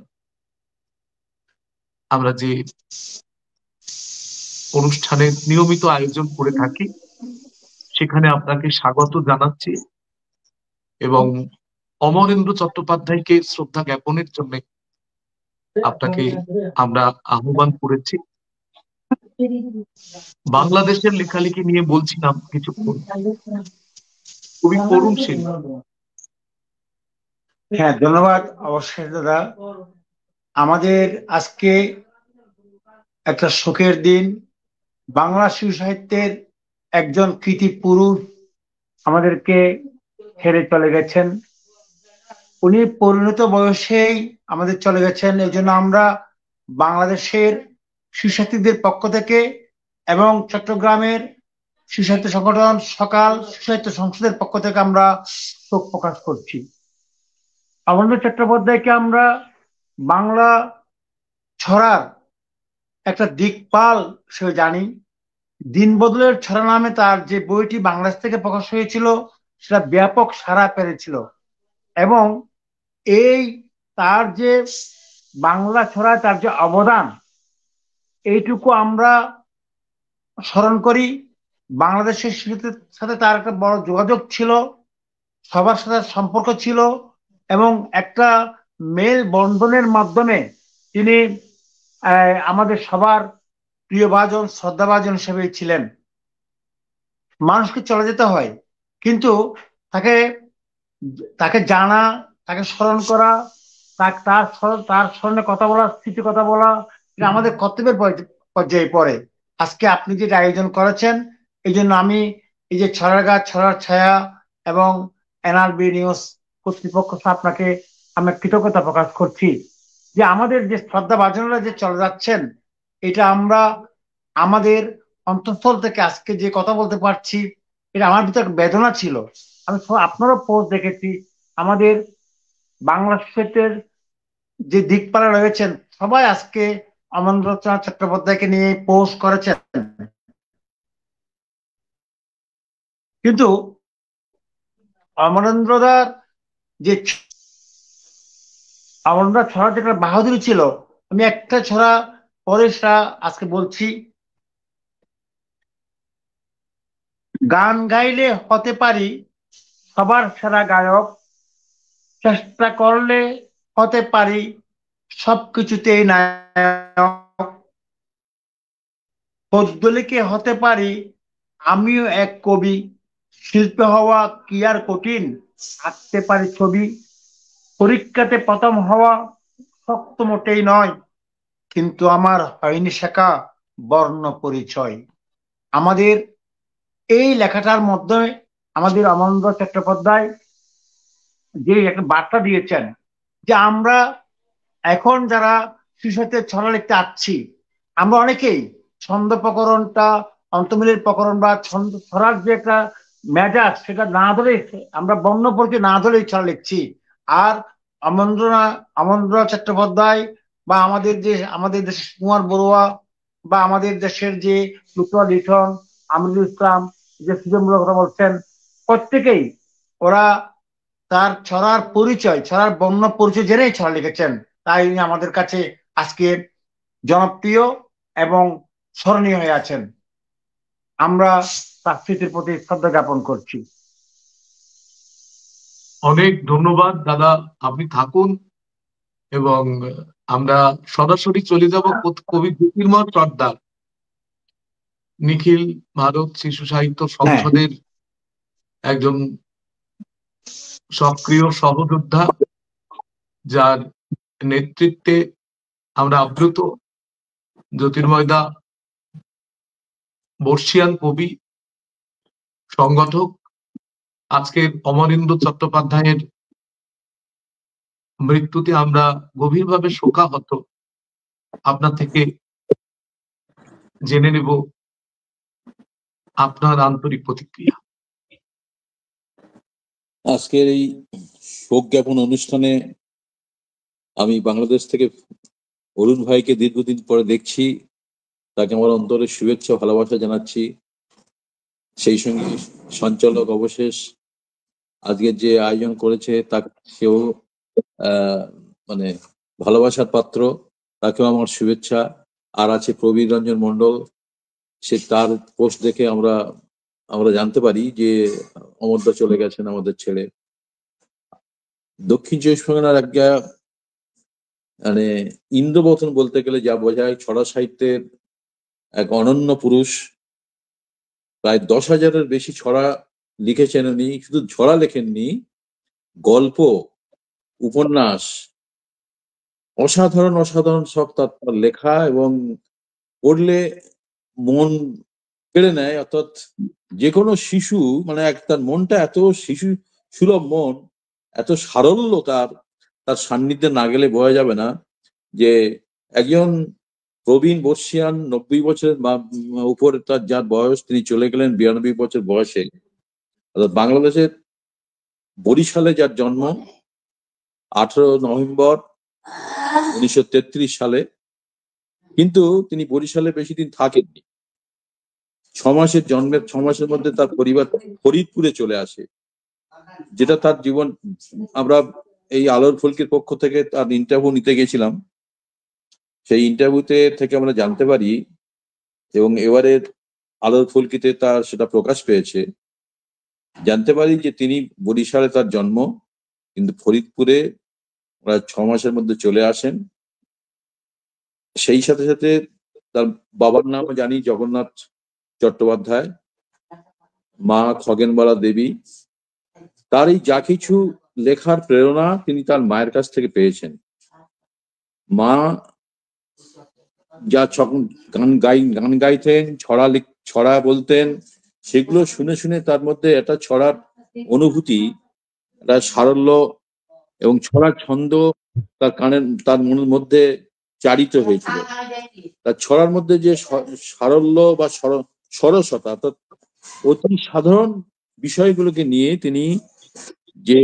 আমরা যে অনুষ্ঠানের নিয়মিত আয়োজন করে থাকি সেখানে আপনাকে স্বাগত জানাচ্ছি এবং অমরেন্দ্র চট্টোপাধ্যায়কে শ্রদ্ধা জ্ঞাপনের জন্য আপনাকে আমরা আহ্বান করেছি। বাংলাদেশের লেখালেখি নিয়ে বলছিলাম কিছুক্ষণ। কবি অরুণ শীল। হ্যাঁ, ধন্যবাদ অবশ্যই দাদা। আমাদের আজকে একটা শোকের দিন। বাংলা শিশু সাহিত্যের একজন কৃতি পুরুষ আমাদেরকে ছেড়ে চলে গেছেন। উনি পরিণত বয়সেই আমাদের চলে গেছেন। এই জন্য আমরা বাংলাদেশের শিশু সাহিত্যিকদের পক্ষ থেকে এবং চট্টগ্রামের শিশু সাহিত্য সংগঠন সকাল শিশু সাহিত্য সংসদের পক্ষ থেকে আমরা শোক প্রকাশ করছি। অমরেন্দ্র চট্টোপাধ্যায়কে আমরা বাংলা ছড়ার একটা দিকপাল হিসেবে জানি। দিন বদলের ছড়া নামে তার যে বইটি বাংলাদেশ থেকে প্রকাশ হয়েছিল সেটা ব্যাপক সাড়া পেয়েছিল এবং এই তার যে বাংলা ছড়ায় তার যে অবদান এইটুকু আমরা স্মরণ করি। বাংলাদেশের সাথে তার একটা বড় যোগাযোগ ছিল, সবার সাথে সম্পর্ক ছিল এবং একটা মেল বন্ধনের মাধ্যমে তিনি আমাদের সবার প্রিয়ভাজন শ্রদ্ধাভাজন হিসেবে ছিলেন। মানুষকে চলে যেতে হয় কিন্তু তাকে তাকে জানা, তাকে স্মরণ করা, তার স্মরণে কথা বলা, স্মৃতি কথা বলা এটা আমাদের কর্তব্যের পর্যায়ে পড়ে। আজকে আপনি যেটা আয়োজন করেছেন এই জন্য আমি এই যে ছড়ার গাছ ছড়ার ছায়া এবং এনআরবি নিউজ কর্তৃপক্ষ আপনাকে আমি কৃতজ্ঞতা প্রকাশ করছি যে আমাদের যে শ্রদ্ধা ভাজনরা যে চলে যাচ্ছেন এটা আমরা আমাদের অন্তঃস্থল থেকে আজকে যে কথা বলতে পারছি এটা আমার ভিতরে বেদনা ছিল। আমি আপনারও পোস্ট দেখেছি, আমাদের বাংলা সাহিত্যের যে দিকপালা রয়েছেন সবাই আজকে অমরেন্দ্রনাথ চট্টোপাধ্যায়কে নিয়ে পোস্ট করেছেন। কিন্তু অমরেন্দ্রনাথ ছড়া যেটা বাহাদুরি ছিল, আমি একটা ছড়া পরে সেটা আজকে বলছি। গান গাইলে হতে পারি সবার সেরা গায়ক, চেষ্টা করলে হতে পারি সবকিছুতেই নায়ক, পদ্য লিখে হতে পারি আমিও এক কবি, শিল্পী হওয়া কি আর কঠিন, আঁকতে পারি ছবি, পরীক্ষাতে প্রথম হওয়া শক্ত মোটেই নয়, কিন্তু আমার হয়নি শেখা বর্ণ পরিচয়। আমাদের এই লেখাটার মাধ্যমে আমাদের অমরেন্দ্র চট্টোপাধ্যায় যে একটা বার্তা দিয়েছেন যে আমরা এখন যারা শিশু সাহিত্যের ছড়া লিখতে আসছি আমরা অনেকেই ছন্দ প্রকরণটা অন্তমিলের প্রকরণ বা ছন্দ ছড়ার যে একটা মেজাজ সেটা না ধরে আমরা বর্ণ পরিচয় না ধরেই ছড়া লিখছি। আর অমরেন্দ্র চট্টোপাধ্যায় বা আমাদের দেশের কুমার বড়ুয়া বা আমাদের দেশের যে লুৎফর লিটন, আমিরুল ইসলাম যে সৃজনমূলক কথা বলছেন প্রত্যেকেই ওরা তার ছড়ার পরিচয় ছড়ার বর্ণ পরিচয় জেনেই ছড়া লিখেছেন। তাই উনি আমাদের কাছে আজকে জনপ্রিয় এবং স্মরণীয় হয়ে আছেন। আমরা তার স্মৃতির প্রতি শ্রদ্ধা জ্ঞাপন করছি। অনেক ধন্যবাদ দাদা, আপনি থাকুন এবং আমরা সরাসরি চলে যাব কবি জ্যোতির্ময় সর্দার, নিখিল ভারত শিশু সাহিত্য সংসদের একজন সক্রিয় সহযোদ্ধা, যার নেতৃত্বে আমরা আপ্লুত। জ্যোতির্ময়দা বর্ষিয়ান কবি, সংগঠক। আজকের অমরেন্দ্র চট্টোপাধ্যায়ের মৃত্যুতে আমরা গভীরভাবে শোকাহত। আপনার থেকে জেনে নেব আপনার আন্তরিক প্রতিক্রিয়া। আজকের এই শোক জ্ঞাপন অনুষ্ঠানে আমি বাংলাদেশ থেকে অরুণ ভাইকে দীর্ঘদিন পরে দেখছি, তাকে আমার অন্তরের শুভেচ্ছা ভালোবাসা জানাচ্ছি। সেই সঙ্গে সঞ্চালক অবশেষ আজকের যে আয়োজন করেছে তাকে সেও মানে ভালোবাসার পাত্র, তাকেও আমার শুভেচ্ছা। আর আছে প্রবীর রঞ্জন মণ্ডল, সে তার পোস্ট দেখে আমরা জানতে পারি যে অমরদা চলে গেছেন আমাদের ছেড়ে। দক্ষিণ চব্বিশ পরগনার একটা মানে ইন্দ্রবতন বলতে গেলে যা বোঝায়, ছড়া সাহিত্যের এক অনন্য পুরুষ। প্রায় 10,000-এর বেশি ছড়া লিখেছেন উনি। শুধু ছড়া লেখেননি, গল্প, উপন্যাস, অসাধারণ অসাধারণ সব তার লেখা, এবং পড়লে মন কেড়ে নেয়। অর্থাৎ যে কোনো শিশু, মানে তার মনটা এত শিশু সুলভ মন, এত সারল্য তার সান্নিধ্যে না গেলে বোঝা যাবে না যে একজন প্রবীণ বর্ষিয়ান, 90 বছরের উপরে তার যার বয়স, তিনি চলে গেলেন 92 বছর বয়সে। অর্থাৎ বাংলাদেশের বরিশালে যার জন্ম 18 নভেম্বর 1933 সালে, কিন্তু তিনি বরিশালে বেশি দিন থাকেননি। 6 মাসের জন্মের 6 মাসের মধ্যে তার পরিবার ফরিদপুরে চলে আসে, যেটা তার জীবন। আমরা এই আলোর ফুলকির পক্ষ থেকে তার ইন্টারভিউ নিতে গেছিলাম। সেই ইন্টারভিউতে থেকে আমরা জানতে পারি, এবং এবারের আলোর ফুলকিতে তার সেটা প্রকাশ পেয়েছে, জানতে পারি যে তিনি বরিশালে তার জন্ম, কিন্তু ফরিদপুরে প্রায় 6 মাসের মধ্যে চলে আসেন। সেই সাথে সাথে তার বাবার নামও জানি, জগন্নাথ চট্টোপাধ্যায়, মা খগেনবালা দেবী। তার এই যা কিছু লেখার প্রেরণা তিনি তার মায়ের কাছ থেকে পেয়েছেন। মা যা গান গাইতেন, ছড়া বলতেন, সেগুলো শুনে শুনে তার মধ্যে একটা ছড়ার অনুভূতি, একটা সারল্য এবং ছড়ার ছন্দ তার মনের মধ্যে চারিত হয়েছিল। তার ছড়ার মধ্যে যে সারল্য বা সরসতা, অর্থাৎ অতি সাধারণ বিষয়গুলোকে নিয়ে তিনি যে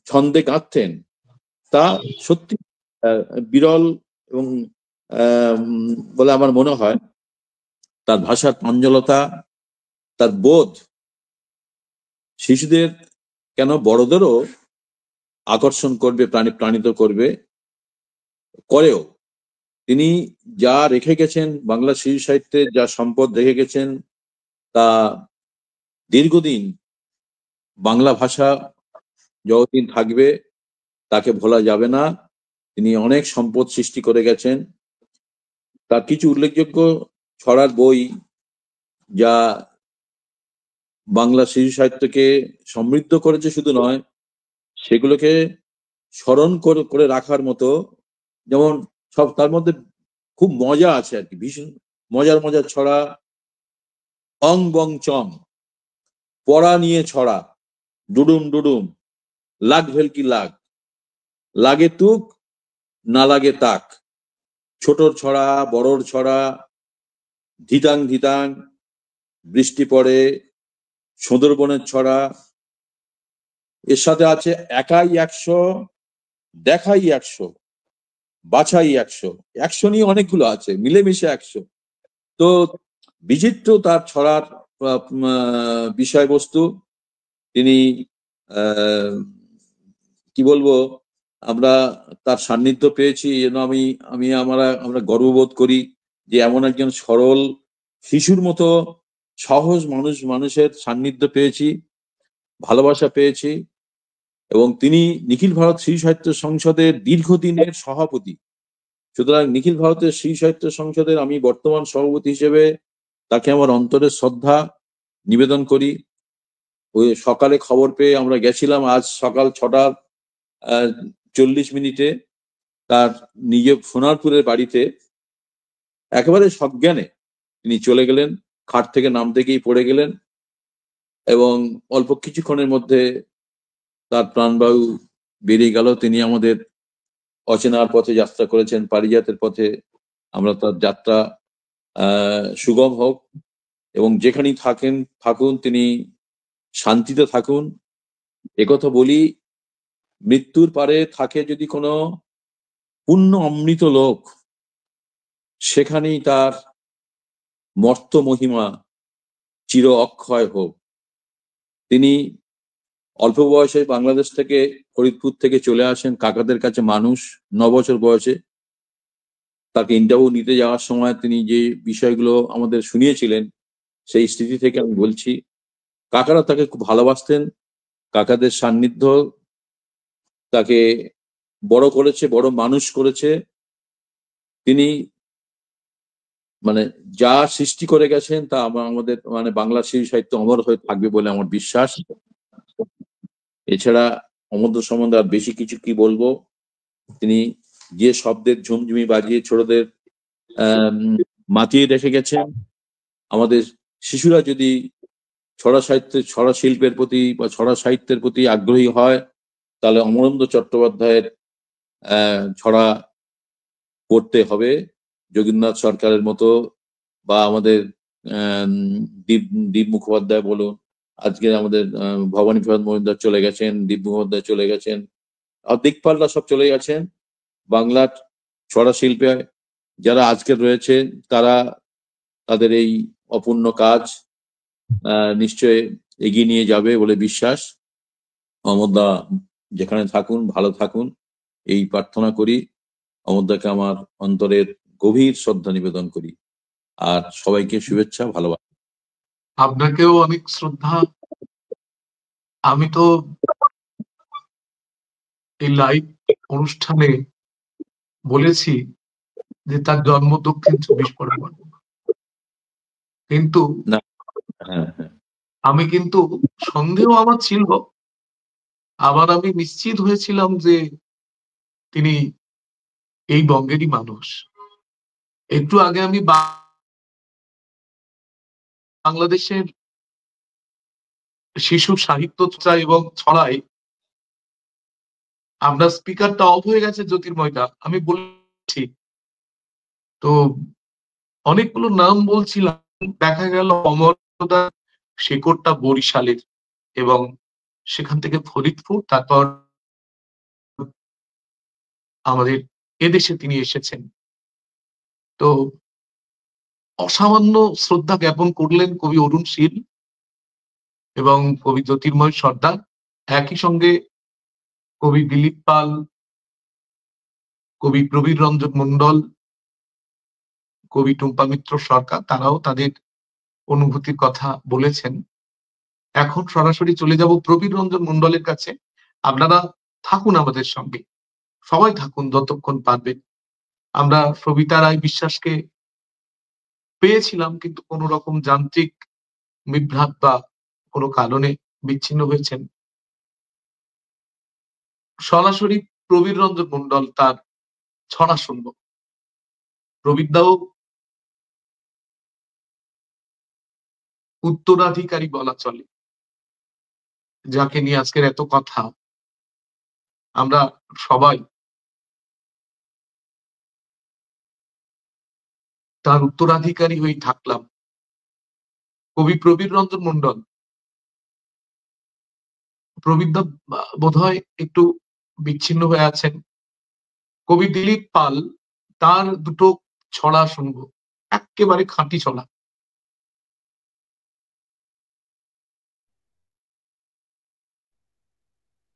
ছন্দে গাঁথতেন, তা সত্যি বিরল এবং বলে আমার মনে হয়। তার ভাষার প্রাঞ্জলতা, তার বোধ শিশুদের কেন বড়দেরও আকর্ষণ করবে, প্রাণিত করবে, করেও। তিনি যা রেখে গেছেন, বাংলা শিশু সাহিত্যে যা সম্পদ রেখে গেছেন, তা দীর্ঘদিন বাংলা ভাষা যতদিন থাকবে তাকে ভোলা যাবে না। তিনি অনেক সম্পদ সৃষ্টি করে গেছেন। তার কিছু উল্লেখযোগ্য ছড়ার বই, যা বাংলা শিশু সাহিত্যকে সমৃদ্ধ করেছে শুধু নয়, সেগুলোকে স্মরণ করে রাখার মতো। যেমন সব তার মধ্যে খুব মজা আছে আর কি, ভীষণ মজার ছড়া। অং বং চং, পড়া নিয়ে ছড়া, ডুডুম ডুডুম, লাগ ভেলকি লাগ, লাগে তুক না লাগে তাক, ছোটর ছড়া, বড়র ছড়া, ধিতাং ধিতাং, বৃষ্টি পড়ে, সুন্দরবনের ছড়া। এর সাথে আছে একাই 100, দেখাই 100, বাছাই 100। 100 নিয়ে অনেকগুলো আছে, মিলেমিশে 100। তো বিচিত্র তার ছড়ার বিষয়বস্তু। তিনি কি বলবো, আমরা তার সান্নিধ্য পেয়েছি, যেন আমরা গর্ববোধ করি যে এমন একজন সরল শিশুর মতো সহজ মানুষের সান্নিধ্য পেয়েছি, ভালোবাসা পেয়েছি। এবং তিনি নিখিল ভারত শিশু সাহিত্য সংসদের দীর্ঘদিনের সভাপতি। সুতরাং নিখিল ভারতের শিশু সাহিত্য সংসদের আমি বর্তমান সভাপতি হিসেবে তাকে আমার অন্তরের শ্রদ্ধা নিবেদন করি। ওই সকালে খবর পেয়ে আমরা গেছিলাম, আজ সকাল 6:40 তার নিজে সোনারপুরের বাড়িতে একেবারে সজ্ঞানে তিনি চলে গেলেন। খাট থেকে নামতে গিয়েই পড়ে গেলেন, এবং অল্প কিছুক্ষণের মধ্যে তার প্রাণবায়ু বেরিয়ে গেল। তিনি আমাদের অচেনার পথে যাত্রা করেছেন, পারিজাতের পথে। আমরা তার যাত্রা সুগম হোক, এবং যেখানেই থাকুন তিনি শান্তিতে থাকুন। একথা বলি, মৃত্যুর পারে থাকে যদি কোনো পুণ্য অমৃত লোক, সেখানেই তার মর্ত মহিমা চির অক্ষয় হোক। তিনি অল্প বয়সে বাংলাদেশ থেকে, ফরিদপুর থেকে চলে আসেন কাকাদের কাছে, মানুষ 9 বছর বয়সে। তাকে ইন্টারভিউ নিতে যাওয়ার সময় তিনি যে বিষয়গুলো আমাদের শুনিয়েছিলেন, সেই স্মৃতি থেকে আমি বলছি। কাকারা তাকে খুব ভালোবাসতেন, কাকাদের সান্নিধ্য তাকে বড় করেছে, বড় মানুষ করেছে। তিনি মানে যা সৃষ্টি করে গেছেন তা আমাদের মানে বাংলা শিশু সাহিত্য অমর হয়ে থাকবে বলে আমার বিশ্বাস। এছাড়া অমর সম্বন্ধে আর বেশি কিছু কি বলবো। তিনি যে শব্দের ঝুমঝুমি বাজিয়ে ছোটদের মাতিয়ে রেখে গেছেন। আমাদের শিশুরা যদি ছড়া শিল্পের প্রতি বা ছড়া সাহিত্যের প্রতি আগ্রহী হয়, তাহলে অমরেন্দ্র চট্টোপাধ্যায়ের ছড়া পড়তে হবে। যোগীন্দ্রনাথ সরকারের মতো, বা আমাদের দীপ মুখোপাধ্যায় বলুন, আজকে আমাদের ভবানী প্রসাদ মজুমদার চলে গেছেন, দীপ মুখোপাধ্যায় চলে গেছেন, আর দিকপালরা সব চলে গেছেন। বাংলার ছড়া শিল্পে যারা আজকে রয়েছে, তারা তাদের এই অপূর্ণ কাজ নিশ্চয় এগিয়ে নিয়ে যাবে বলে বিশ্বাস। অমরদা যেখানে থাকুন, ভালো থাকুন, এই প্রার্থনা করি। অমরদাকে আমার অন্তরের গভীর শ্রদ্ধা নিবেদন করি। আর সবাইকে শুভেচ্ছা, ভালোবাসা। আপনাকেও অনেক শ্রদ্ধা। আমি তো এই লাইভ অনুষ্ঠানে বলেছি যে তার জন্ম দক্ষিণ 24 পরগনা, কিন্তু না, হ্যাঁ হ্যাঁ, আমি কিন্তু সন্দেহ আমার ছিল, আবার আমি নিশ্চিত হয়েছিলাম যে তিনি এই বঙ্গেরই মানুষ। একটু আগে আমি বাংলাদেশের শিশু সাহিত্য চর্চা এবং ছড়ায় আপনার স্পিকারটা অফ হয়ে গেছে, জ্যোতির্ময়টা, আমি বলছি তো অনেকগুলো নাম বলছিলাম, দেখা গেল অমরদা শেকড়টা বরিশালের, এবং সেখান থেকে ফরিদপুর, তারপর আমাদের এদেশে তিনি এসেছেন। তো অসামান্য শ্রদ্ধা জ্ঞাপন করলেন কবি অরুণ শীল এবং কবি জ্যোতির্ময় সর্দার। একই সঙ্গে কবি দিলীপ পাল, কবি প্রবীর রঞ্জন মণ্ডল, কবি টুম্পা মিত্র সরকার, তারাও তাদের অনুভূতির কথা বলেছেন। এখন সরাসরি চলে যাব প্রবীর রঞ্জন মণ্ডলের কাছে। আপনারা থাকুন আমাদের সঙ্গে, সবাই থাকুন যতক্ষণ পারবেন। আমরা সবিতা রায় বিশ্বাসকে পেয়েছিলাম, কিন্তু কোন রকম যান্ত্রিক বিভ্রাট বা কোনো কারণে বিচ্ছিন্ন হয়েছেন। সরাসরি প্রবীর রঞ্জন মণ্ডল তার ছড়া শুনব। প্রবীরদাও উত্তরাধিকারী বলা চলে, যাকে নিয়ে আজকের এত কথা। আমরা সবাই তার উত্তরাধিকারী হয়ে থাকলাম। কবি প্রবীর রঞ্জন মণ্ডল, প্রবীরদা বোধহয় একটু বিচ্ছিন্ন হয়ে আছেন। কবি দিলীপ পাল, তার দুটো ছড়া শুনবো, একেবারে খাঁটি ছড়া।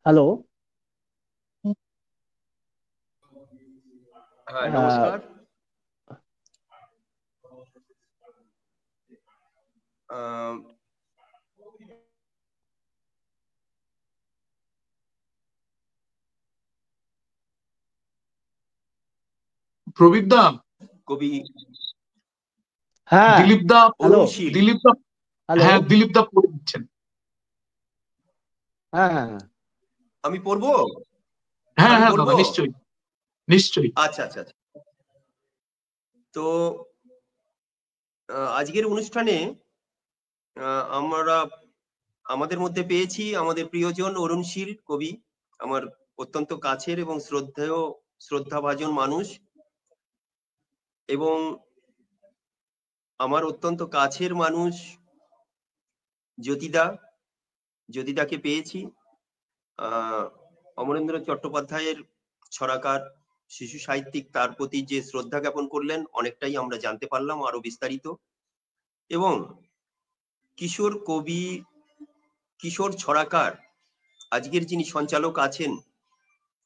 হ্যালো, হ্যাঁ, নমস্কার। প্রবীরদা, কবি হ্যাঁ, দিলীপদা, হ্যালো, দিলীপদা, হ্যালো, হ্যাঁ দিলীপদা পড়ে দিচ্ছেন। হ্যাঁ হ্যাঁ হ্যাঁ, আমি পড়বো? হ্যাঁ আমি হ্যাঁ পড়বো? দাদা, নিশ্চয়ই নিশ্চয়ই। আচ্ছা আচ্ছা আচ্ছা। তো আজকের অনুষ্ঠানে আমরা আমাদের মধ্যে পেয়েছি আমাদের প্রিয়জন অরুণ শীল কবি, আমার অত্যন্ত কাছের এবং শ্রদ্ধাভাজন মানুষ, এবং আমার অত্যন্ত কাছের মানুষ জ্যোতিদাকে পেয়েছি। অমরেন্দ্র চট্টোপাধ্যায়ের ছড়াকার, শিশু সাহিত্যিক, তার প্রতি যে শ্রদ্ধা জ্ঞাপন করলেন অনেকটাই আমরা জানতে পারলাম আরো বিস্তারিত। এবং কিশোর কবি, কিশোর ছড়াকার, আজকের যিনি সঞ্চালক আছেন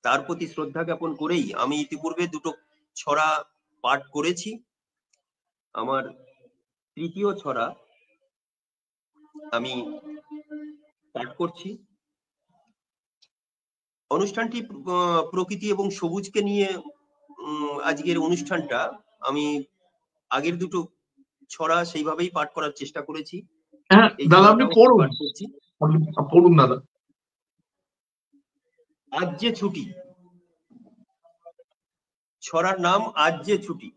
তার প্রতি শ্রদ্ধা জ্ঞাপন করেই আমি ইতিপূর্বে দুটো ছড়া পাঠ করেছি। আমার তৃতীয় ছড়া আমি পাঠ করছি। অনুষ্ঠানটি প্রকৃতি এবং সবুজকে নিয়ে আজকের অনুষ্ঠানটা। আমি আগের দুটো ছড়া সেইভাবেই পাঠ করার চেষ্টা করেছি। হ্যাঁ দাদা, আপনি পড়ুন, পাঠ করছি। পড়ুন দাদা। আজ যে ছুটি, ছড়ার নাম আজ যে ছুটি।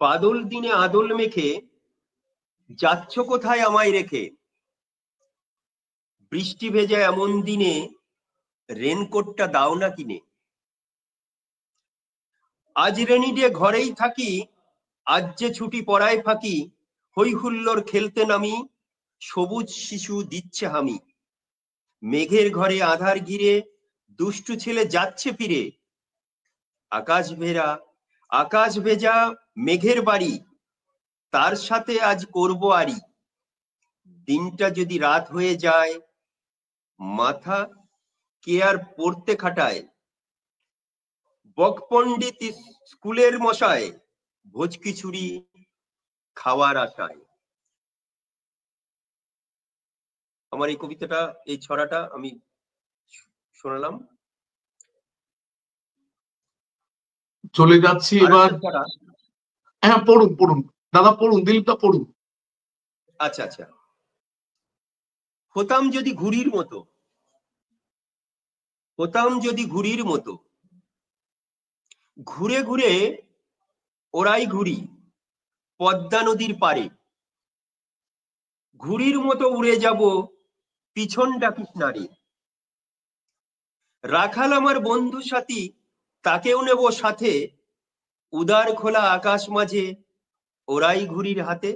বাদল দিনে আদল মেখে যাচ্ছ কোথায় আমায় রেখে, বৃষ্টি ভেজা এমন দিনে রেনকোটটা দাও না কিনে। আজ রেনি ডে ঘরেই থাকি, আজ যে ছুটি পড়ায় ফাঁকি, হই হুল্লোর খেলতে নামি, সবুজ শিশু দিচ্ছে হামি। মেঘের ঘরে আধার ঘিরে দুষ্টু ছেলে যাচ্ছে ফিরে, আকাশ ভেজা মেঘের বাড়ি, তার সাথে আজ করব আরি। দিনটা যদি রাত হয়ে যায়, মাথা কে আর পড়তে খাটায়, বক পণ্ডিত স্কুলের মশায়, ভোজ খিচুড়ি খাওয়ার আশায়। আমার এই কবিতাটা, এই ছড়াটা আমি শোনালাম। চলে যাচ্ছি এবার। হ্যাঁ পড়ুন পড়ুন দাদা, পড়ুন, দিলীপটা পড়ুন। আচ্ছা আচ্ছা। হতাম যদি ঘুড়ির মতো, হতাম যদি ঘুড়ির মতো, ঘুরে ঘুরে ওরাই ঘুরি পদ্মা নদীর পারে। ঘুড়ির মতো উড়ে যাব পিছন ডাকিস নারে। রাখাল আমার বন্ধু সাথী, তাকেও নেব সাথে, উদার খোলা আকাশ মাঝে ওরাই ঘুড়ির হাতে।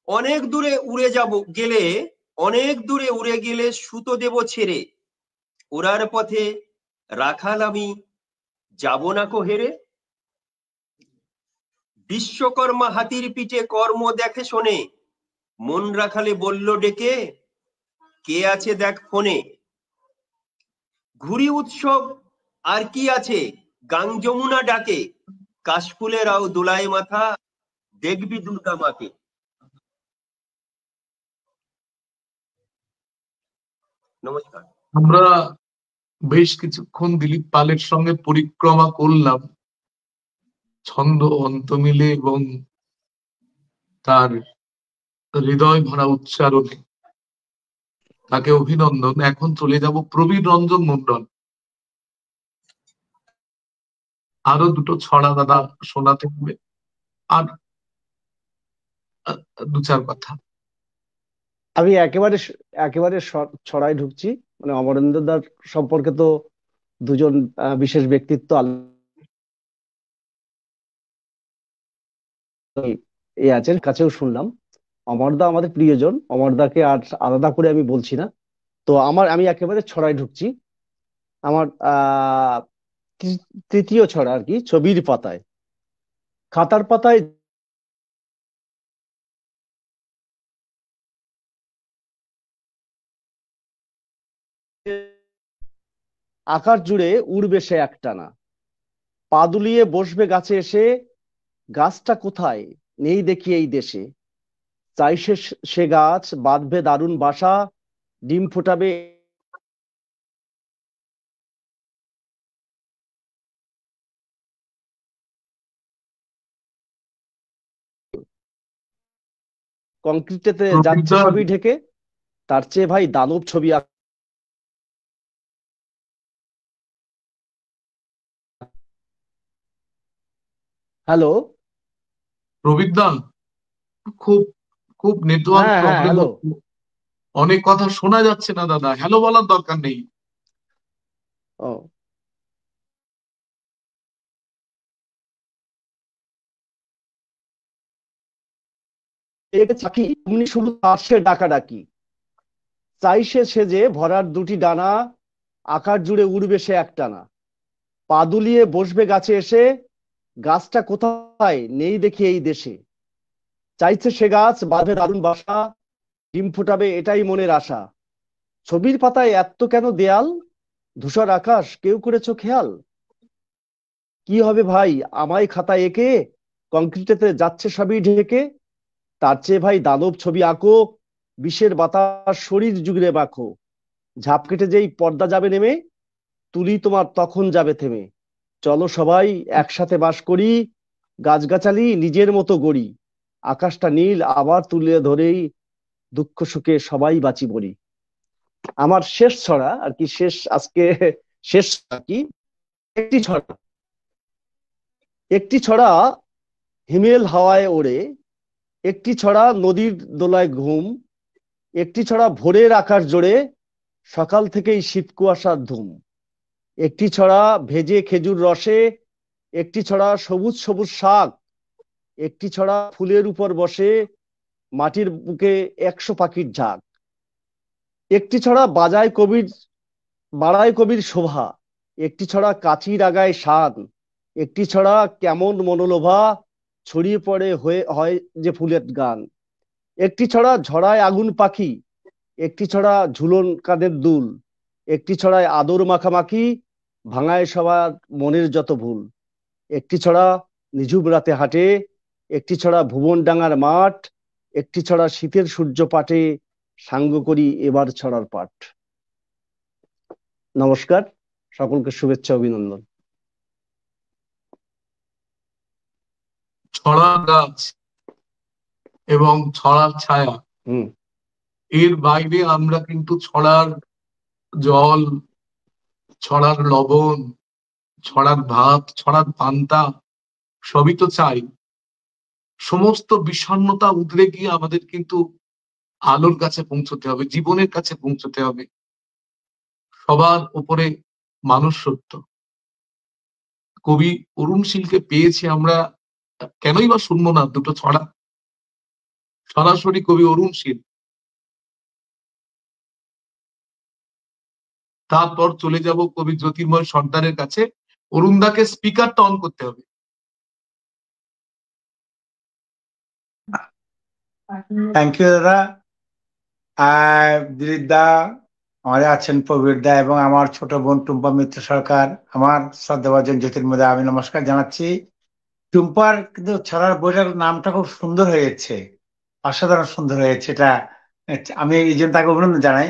অনেক দূরে উড়ে গেলে সুতো দেব ছেড়ে, ওরার পথে রাখাল আমি যাব না কো হেরে। বিশ্বকর্মা হাতির পিঠে কর্ম দেখে শোনে, মন রাখালে বলল ডেকে, কে আছে দেখ ফোনে। ঘুড়ি উৎসব আর কি আছে, গাং যমুনা ডাকে, কাশফুলেরাও দোলায় মাথা, দেখবি দুর্গা মাকে। নমস্কার। আমরা বেশ কিছুক্ষণ দিলীপ পালের সঙ্গে পরিক্রমা করলাম ছন্দ অন্ত মিলে এবং তার হৃদয় ভরা উচ্চারণে। তাকে অভিনন্দন। এখন চলে যাব প্রবীর রঞ্জন মন্ডল। আরো দুটো ছড়া দাদা শোনাতে হবে, আর দু চার কথা। আমি একেবারে ছড়ায় ঢুকছি। মানে অমরেন্দ্র দার সম্পর্কে তো দুজন বিশেষ ব্যক্তিত্ব আছেন, কাছেও শুনলাম। অমরদা আমাদের প্রিয়জন, অমরদাকে আর আলাদা করে আমি বলছি না। তো আমি একেবারে ছড়ায় ঢুকছি। আমার তৃতীয় ছড়া আর কি, ছবির পাতায়। খাতার পাতায় আকাশ জুড়ে উড়বে সে একটানা, পা দুলিয়ে বসবে গাছে এসে, গাছটা কোথায় নেই দেখি এই দেশে। চাই সে গাছ বাঁধবে দারুণ বাসা, ডিম ফোটাবে কংক্রিটেতে যাচ্ছে সবই ঢেকে, তার চেয়ে ভাই দানব ছবি হ্যালো প্রবীরদা, খুব খুব নেটওয়ার্ক প্রবলেম, হ্যালো, অনেক কথা শোনা যাচ্ছে না দাদা। হ্যালো বলার দরকার নেই, ও, একে চাকি অমনি শুধু আসে ডাকাডাকি, চাই সে সেজে ভরার দুটি ডানা, আকাশ জুড়ে উড়বে সে একটানা, পা দুলিয়ে বসবে গাছে এসে, গাছটা কোথায় নেই দেখি এই দেশে, চাইছে সে গাছ বাঁধবে দারুণ বাসা, ডিম ফোটাবে এটাই মনের আশা, ছবির পাতায় এত কেন দেয়াল, ধূসর আকাশ কেউ করেছো খেয়াল, কি হবে ভাই আমায় খাতায় এঁকে, কংক্রিটেতে যাচ্ছে সবই ঢেকে, তার চেয়ে ভাই দানব ছবি আঁকো, বিষের বাতাস শরীর জুগড়ে মাখো, ঝাঁপ কেটে যেই পর্দা যাবে নেমে, তুলি তোমার তখন যাবে থেমে, চলো সবাই একসাথে বাস করি, গাছগাছালি নিজের মতো গড়ি, আকাশটা নীল আবার তুলে ধরেই, দুঃখ সুখে সবাই বাঁচি বলি। আমার শেষ ছড়া আর কি, শেষ আজকে শেষ আর কি, একটি ছড়া। একটি ছড়া হিমেল হাওয়ায় ওড়ে, একটি ছড়া নদীর দোলায় ঘুম, একটি ছড়া ভোরের আকাশ জোড়ে, সকাল থেকেই শীত কুয়াশার ধুম, একটি ছড়া ভেজে খেজুর রসে, একটি ছড়া সবুজ সবুজ শাক, একটি ছড়া ফুলের উপর বসে, মাটির বুকে 100 পাখির ঝাঁক, একটি ছড়া বাড়ায় কবির শোভা, একটি ছড়া কাচির আগায় শান, একটি ছড়া কেমন মনোলোভা, ছড়িয়ে পড়ে হয় যে ফুলের গান, একটি ছড়া ঝড়ায় আগুন পাখি, একটি ছড়া ঝুলন কাদের দুল, একটি ছড়ায় আদর মাখামাখি, ভাঙায় সবার মনের যত ভুল, একটি ছড়া নিঝুম রাতে হাঁটে, একটি ছড়া ভুবন ডাঙার মাঠ, একটি ছড়া শীতের সূর্য পাটে, সাঙ্গ করি এবার ছড়ার পাঠ। নমস্কার, সকলকে শুভেচ্ছা অভিনন্দন। ছড়া গাছ এবং ছড়ার ছায়া, এর বাইরে আমরা কিন্তু ছড়ার জল, ছড়ার লবণ, ছড়ার ভাত, ছড়ার পান্তা সবই তো চাই। সমস্ত বিষণ্ণতা উতরে গিয়ে আমাদের কিন্তু আলোর কাছে পৌঁছতে হবে, জীবনের কাছে পৌঁছতে হবে। সবার উপরে মানুষ সত্য। কবি অরুণ শীলকে পেয়েছি আমরা, কেনই বা শুনবো না দুটো ছড়া? সরাসরি কবি অরুণ শীল। তারপর চলে যাব কবি জ্যোতির্ময় সর্দারের কাছে। অরুণদাকে স্পিকারটা অন করতে হবে। থ্যাংক ইউ দাদা। দিলীপ দা, আমাদের আছেন প্রবীর দা এবং আমার ছোট বোন টুম্পা মিত্র সরকার, আমার শ্রদ্ধাভাজন জ্যোতির্ময় দা, আমি নমস্কার জানাচ্ছি। টুম্পার কিন্তু ছড়ার বইটার নামটা খুব সুন্দর হয়েছে, অসাধারণ সুন্দর হয়েছে। এটা আমি এই জন্য তাকে অভিনন্দন জানাই।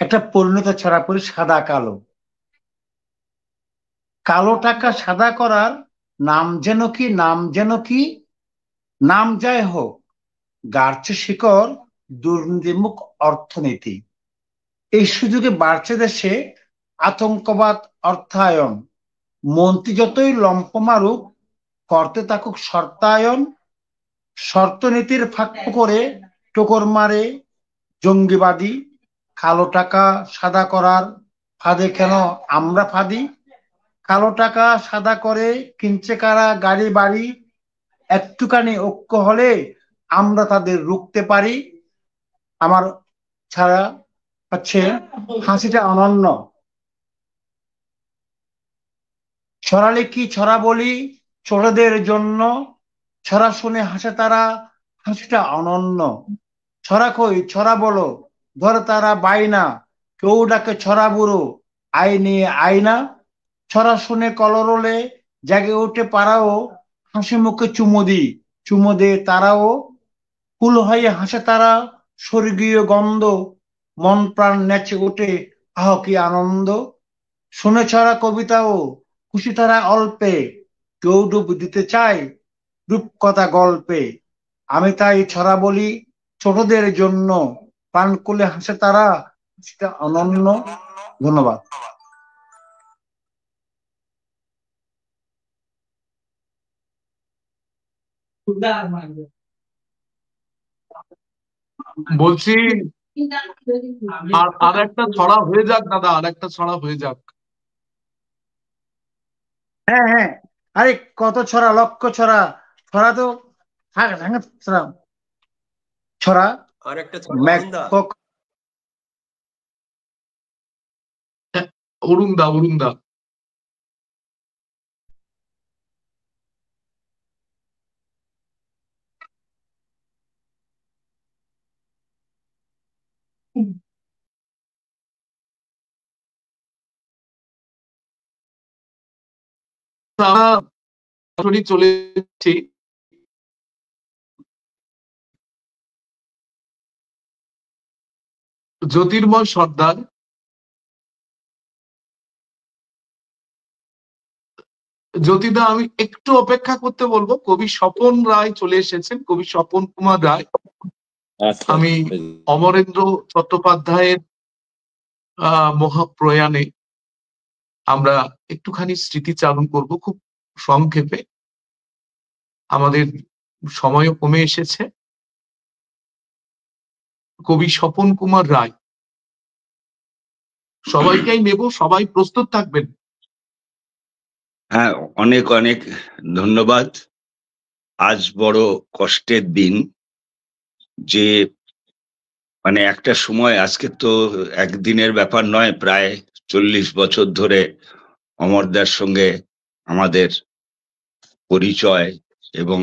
একটা পরিণত ছড়া পড়ি, সাদা কালো। কালো টাকা সাদা করার নাম যেন কি, নাম যেন কি, নাম যাই হোক গাড়ছে শিকড় দুর্নীতিমুখ অর্থনীতি। এই সুযোগে বাড়ছে দেশে আতঙ্কবাদ, অর্থায়ন, মন্ত্রী যতই লম্প মারুক করতে থাকুক শর্তায়ন, শর্তনীতির ফাঁক করে টোকর মারে জঙ্গিবাদী। কালো টাকা সাদা করার ফাঁদে কেন আমরা ফাঁদি, কালো টাকা সাদা করে কিনছে কারা গাড়ি বাড়ি, একটুখানি ঐক্য হলে আমরা তাদের রুখতে পারি। আমার ছাড়া হচ্ছে হাসিটা অনন্য, ছড়ালে কি ছড়া বলি ছোটদের জন্য, ছড়া শুনে হাসে তারা, হাসিটা অনন্য। ছড়া কই ছড়া বলো ধরে তারা বাইনা, কেউ ডাকে ছড়া বুড়ো আই নিয়ে আয়না। ছড়া শুনে কলরলে জাগে উঠে পাড়াও, হাসি মুখে চুমো দে তারাও। ফুল হয়ে হাসে তারা, স্বর্গীয় গন্ধ, মন প্রাণ নেচে ওঠে, আহ কি আনন্দ। শুনে ছড়া কবিতাও খুশি তারা অল্পে, কেউ ডুব দিতে চায় রূপকথা গল্পে। আমি তাই ছড়া বলি ছোটদের জন্য, প্রাণ খুলে হাসে তারা, সেটা অনন্য। ধন্যবাদ। বলছি আর একটা ছড়া হয়ে যাক দাদা, আর একটা ছড়া হয়ে যাক। হ্যাঁ হ্যাঁ, আরে কত ছড়া, লক্ষ ছড়া, ছড়া তো ছড়া ছড়া আর একটা ছড়া ম্যাক অরুণদা, হ্যাঁ, অরুণদা অরুণদা আমরা সরাসরি চলে এসেছি জ্যোতির্ময় সর্দার। জ্যোতিদা, আমি একটু অপেক্ষা করতে বলবো, কবি স্বপন রায় চলে এসেছেন, কবি স্বপন কুমার রায়। আচ্ছা আমি অমরেন্দ্র চট্টোপাধ্যায়ের মহাপ্রয়াণে আমরা একটুখানি স্মৃতিচারণ করব খুব সংক্ষেপে, আমাদের সময়ও কমে এসেছে। কবি স্বপন কুমার রায়, সবাইকেই নেব, সবাই প্রস্তুত থাকবেন। হ্যাঁ, অনেক অনেক ধন্যবাদ। আজ বড় কষ্টের দিন যে মানে একটা সময়, আজকে তো একদিনের ব্যাপার নয়, প্রায় 40 বছর ধরে অমরদার সঙ্গে আমাদের পরিচয় এবং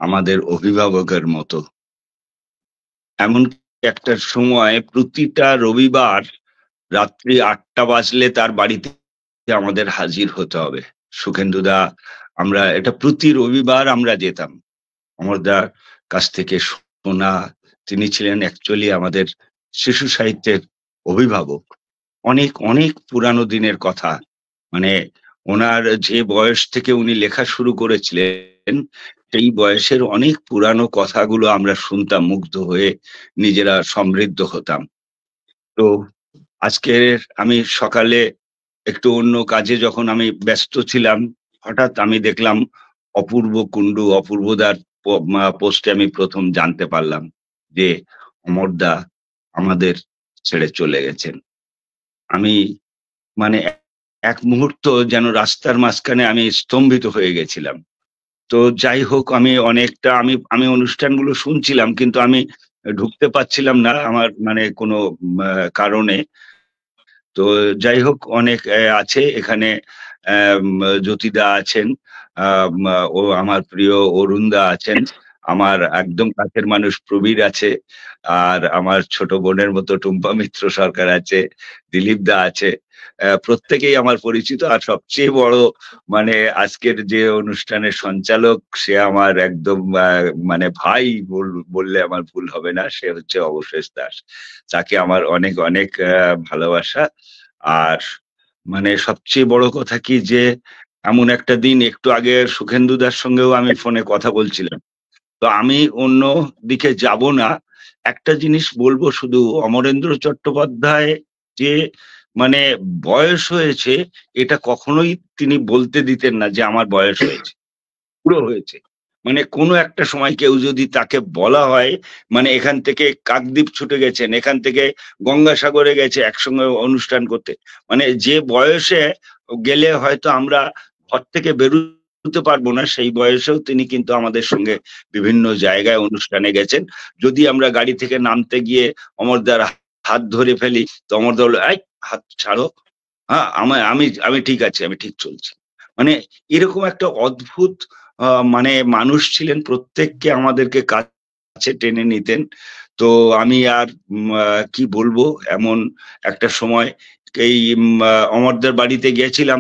আমাদের অভিভাবকের মতো। এমন একটা সময় প্রতিটা রবিবার রাত্রি 8টা বাজলে তার বাড়িতে আমাদের হাজির হতে হবে। সুখেন্দুদা, আমরা এটা প্রতি রবিবার আমরা যেতাম অমরদার কাছ থেকে শোনা। তিনি ছিলেন অ্যাকচুয়ালি আমাদের শিশু সাহিত্যের অভিভাবক। অনেক অনেক পুরানো দিনের কথা, মানে ওনার যে বয়স থেকে উনি লেখা শুরু করেছিলেন সেই বয়সের অনেক পুরানো কথাগুলো আমরা শুনতাম, মুগ্ধ হয়ে নিজেরা সমৃদ্ধ হতাম। তো আজকে আমি সকালে একটু অন্য কাজে যখন আমি ব্যস্ত ছিলাম, হঠাৎ আমি দেখলাম অপূর্ব কুণ্ডু, অপূর্বদার পোস্টে আমি প্রথম জানতে পারলাম যে অমরদা আমাদের ছেড়ে চলে গেছেন। আমি মানে এক মুহূর্ত যেন রাস্তার মাঝখানে আমি স্তম্ভিত হয়ে গেছিলাম। তো যাই হোক, আমি অনেকটা আমি আমি অনুষ্ঠানগুলো শুনছিলাম, কিন্তু আমি ঢুকতে পারছিলাম না আমার মানে কোনো কারণে। তো যাই হোক, অনেক আছে এখানে। জ্যোতিদা আছেন, ও আমার প্রিয় অরুণদা আছেন, আমার একদম কাছের মানুষ প্রবীর আছে, আর আমার ছোট বোনের মতো টুম্পা মিত্র সরকার আছে, দিলীপ দা আছে। প্রত্যেকেই আমার পরিচিত। আর সবচেয়ে বড় মানে আজকের যে অনুষ্ঠানের সঞ্চালক, সে আমার একদম মানে ভাই বললে আমার ভুল হবে না, সে হচ্ছে অবশেষ দাস। তাকে আমার অনেক অনেক ভালোবাসা। আর মানে সবচেয়ে বড় কথা কি যে এমন একটা দিন, একটু আগে সুখেন্দুদার সঙ্গেও আমি ফোনে কথা বলছিলাম, তো আমি অন্য দিকে যাব না, একটা জিনিস বলবো শুধু। অমরেন্দ্র চট্টোপাধ্যায় যে মানে বয়স হয়েছে, এটা কখনোই তিনি বলতে দিতেন না যে আমার বয়স হয়েছে, পুরো হয়েছে। মানে কোনো একটা সময় কেউ যদি তাকে বলা হয়, মানে এখান থেকে কাকদ্বীপ ছুটে গেছেন, এখান থেকে গঙ্গাসাগরে গেছে একসঙ্গে অনুষ্ঠান করতে, মানে যে বয়সে গেলে হয়তো আমরা ঘর থেকে বেরোতে পারবো না, সেই বয়সেও তিনি কিন্তু আমাদের সঙ্গে বিভিন্ন জায়গায় অনুষ্ঠানে গেছেন। যদি আমরা গাড়ি থেকে নামতে গিয়ে অমরদার হাত ধরে ফেলি, তো অমরদা বললো, এই হাত ছাড়ো, হ্যাঁ আমি আমি ঠিক আছি, আমি ঠিক চলছি। মানে এরকম একটা অদ্ভুত মানে মানুষ ছিলেন, প্রত্যেককে আমাদেরকে কাছে টেনে নিতেন। তো আমি আর কি বলবো, এমন একটা সময় এই অমরদার বাড়িতে গিয়েছিলাম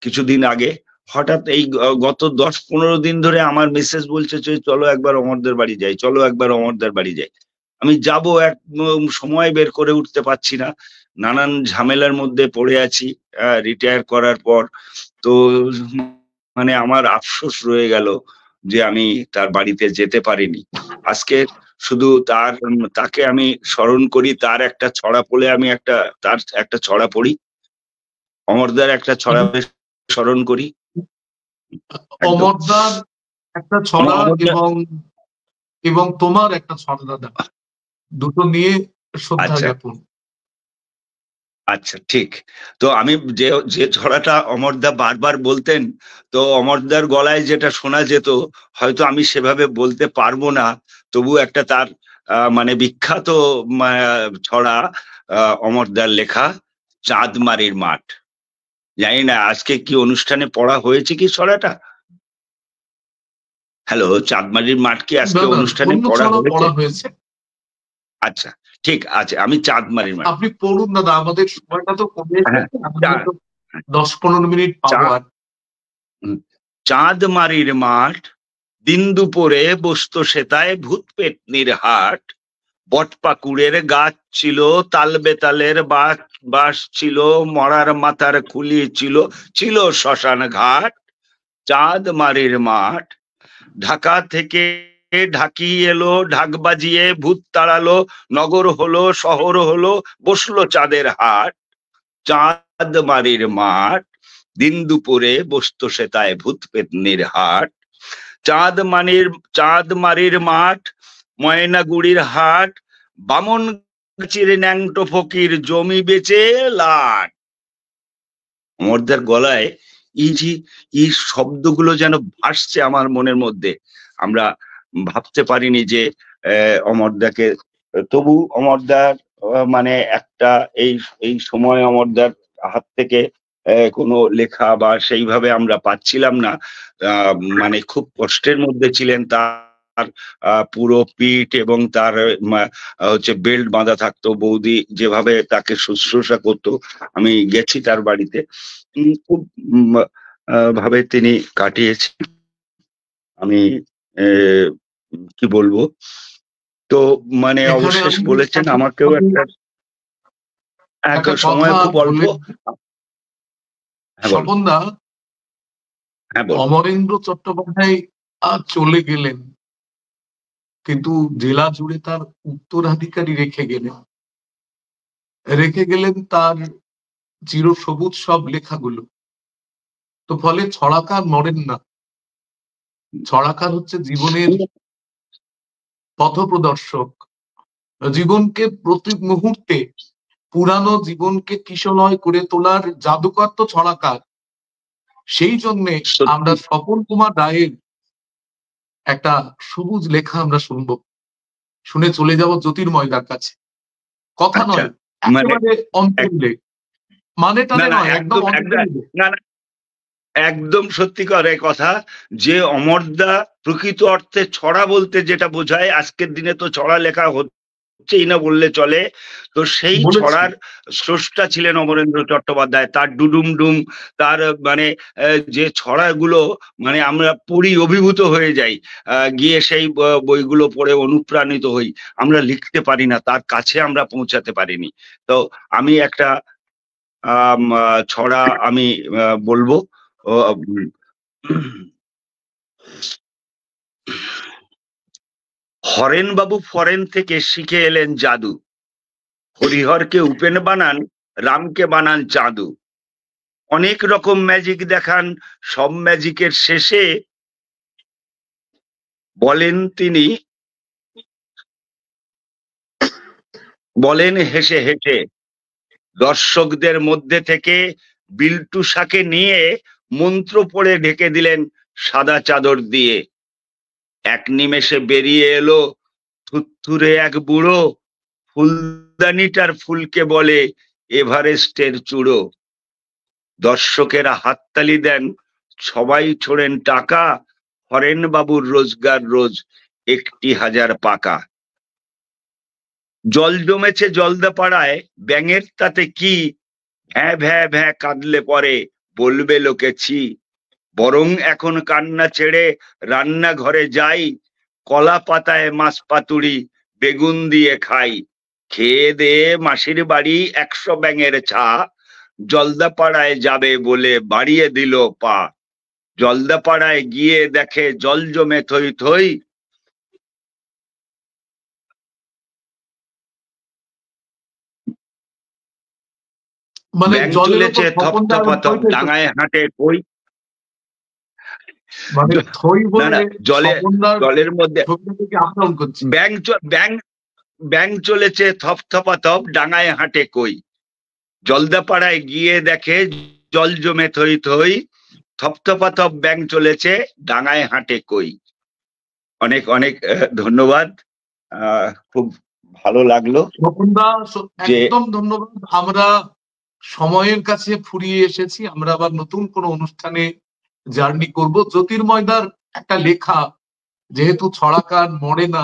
কিছুদিন আগে। হঠাৎ এই গত 10-15 দিন ধরে আমার মিসেস বলছে যে চলো একবার অমরদার বাড়ি যাই, চলো একবার অমরদার বাড়ি যাই। আমি যাব, এক সময় বের করে উঠতে পারছি না, নানান ঝামেলার মধ্যে পড়ে আছি রিটায়ার করার পর। তো মানে আমার আফসোস রয়ে গেল যে আমি তার বাড়িতে যেতে পারিনি। আজকে শুধু তাকে আমি স্মরণ করি, তার একটা ছড়া পড়ে আমি তার একটা ছড়া পড়ি, অমরদার একটা ছড়া স্মরণ করি। অমরদার একটা ছড়া এবং তোমার একটা ছড়া, দাদা, দুটো নিয়ে শ্রদ্ধা আচ্ছা জ্ঞাপন। আচ্ছা, ঠিক। তো আমি যে যে ছড়াটা অমরদা বারবার বলতেন, তো অমরদার গলায় যেটা শোনা যেত, হয়তো আমি সেভাবে বলতে পারবো না, তবু একটা তার মানে বিখ্যাত ছড়া, অমরদার লেখা, চাঁদমারির মাঠ। জানি না আজকে কি অনুষ্ঠানে পড়া হয়েছে কি ছড়াটা। হ্যালো, চাঁদমারির মাঠ কি আজকে না না, অনুষ্ঠানে অন্য পড়া ছড়া হয়েছে? পড়া হয়েছে। আচ্ছা, ঠিক আছে, আমি চাঁদমারির মাঠ। আপনি পড়ুন দাদা, আমাদের সময়টা তো কমে হ্যাঁ, এসেছে, আমরা হয়তো 10-15 মিনিট পাবো আর। চাঁদমারির মাঠ, দিন দুপুরে বসতো সেতায় ভূত পেতনির হাট। বটপাকুড়ের গাছ ছিল, তাল বেতালের বাস ছিল, মরার মাথার খুলি ছিল, ছিল শ্মশান ঘাট। চাঁদমারির মাঠ, ঢাকা থেকে ঢাকি এলো, ঢাক বাজিয়ে ভূত তাড়ালো, নগর হলো শহর হলো, বসলো চাঁদের হাট। চাঁদমারির মাঠ, দিন দুপুরে বসতো সেতায় ভূত পেতনির হাট। চাঁদমারির মাঠ, ময়নাগুড়ির হাট, বামন গাছির ন্যাংটো ফকির জমি বেচে লাট। অমরদার গলায় এই শব্দগুলো যেন ভাসছে আমার মনের মধ্যে। আমরা ভাবতে পারিনি যে অমরদাকে, তবু অমরদার মানে একটা এই সময় অমরদার হাত থেকে কোনো লেখা বা সেইভাবে আমরা পাচ্ছিলাম না। মানে খুব কষ্টের মধ্যে ছিলেন। তার পুরো পিঠ এবং তার হচ্ছে বেল্ট বাঁধা থাকতো। বৌদি যেভাবে তাকে শুশ্রূষা করতো, আমি গেছি তার বাড়িতে, খুব ভাবে তিনি কাটিয়েছেন। আমি কি বলবো, তো মানে এখানে অবশেষ আমি বলেছেন আমাকেও একটা সময় কথা খুব অল্প। হ্যাঁ বলুন। স্বপনদা, হ্যাঁ বলুন। অমরেন্দ্র চট্টোপাধ্যায় চলে গেলেন, কিন্তু জেলা জুড়ে তার উত্তরাধিকারী রেখে গেলেন তার চিরসবুজ সব লেখাগুলো। তো ফলে ছড়াকার মরেন না, ছড়াকার হচ্ছে জীবনের পথপ্রদর্শক। জীবনকে প্রতি মুহূর্তে, পুরানো জীবনকে কিশলয় করে তোলার জাদুকর তো ছড়াকার। সেই জন্যে আমরা স্বপন কুমার রায়ের একটা সবুজ লেখা আমরা শুনবো, শুনে চলে যাব জ্যোতির্ময়দার কাছে। কথা নয়, একেবারে অন্তর্লে, মানে টানে নয়, একদম অন্তর্লে। না না, একদম সত্যি করে কথা, যে অমরদা প্রকৃত অর্থে ছড়া বলতে যেটা বোঝায়, আজকের দিনে তো ছড়া লেখা হচ্ছেই না বললে চলে। তো সেই ছড়ার স্রষ্টা ছিলেন অমরেন্দ্র চট্টোপাধ্যায়। তার ডুডুমডুম, তার মানে যে ছড়াগুলো মানে আমরা পড়ি, অভিভূত হয়ে যাই, গিয়ে সেই বইগুলো পড়ে অনুপ্রাণিত হই। আমরা লিখতে পারি না, তার কাছে আমরা পৌঁছাতে পারিনি। তো আমি একটা ছড়া আমি বলবো। হরেন বাবু ফরেন থেকে শিখে এলেন জাদু, হরিহরকে উপেন বানান, রামকে বানান চাঁদু। অনেক রকম ম্যাজিক দেখান, সব ম্যাজিকের শেষে বলেন হেসে হেসে, দর্শকদের মধ্যে থেকে বিল্টুসাকে নিয়ে মন্ত্র পড়ে ঢেকে দিলেন সাদা চাদর দিয়ে। এক নিমেষে বেরিয়ে এলো থুরথুরে এক বুড়ো, ফুলদানিটার ফুলকে বলে এভারেস্টের চূড়ো। দর্শকেরা হাততালি দেন, সবাই ছোড়েন টাকা, হরেন বাবুর রোজগার রোজ 1,000 পাকা। জল জমেছে জলদাপাড়ায়, ব্যাঙের তাতে কি, ভ্যাঁ ভ্যাঁ ভ্যাঁ কাঁদলে পরে বলবে লোকে ছি। বরং এখন কান্না ছেড়ে রান্নাঘরে যাই, কলা পাতায় মাছ পাতুরি বেগুন দিয়ে খাই। খেয়ে দেয়ে মাসির বাড়ি 100 ব্যাঙের ছা, জলদাপাড়ায় যাবে বলে বাড়িয়ে দিল পা। জলদাপাড়ায় গিয়ে দেখে জল জমে থই থই, মানে ব্যাঙ চলেছে থপ থপা থপ, ডাঙায় হাঁটে কই। মানে জলের মধ্যে ব্যাঙ চলেছে থপ থপা থপ, ডাঙায় হাঁটে কই। জলদাপাড়ায় গিয়ে দেখে জল জমে থই থই, থপথপাথপ ব্যাং চলেছে, ডাঙায় হাঁটে কই। অনেক অনেক ধন্যবাদ। খুব ভালো লাগলো। স্বপনদা, যে একদম ধন্যবাদ। আমরা সময়ের কাছে ফুরিয়ে এসেছি, আমরা আবার নতুন কোনো অনুষ্ঠানে জার্নি করব। জ্যোতির্ময়দার একটা লেখা, যেহেতু ছড়াকার মরে না,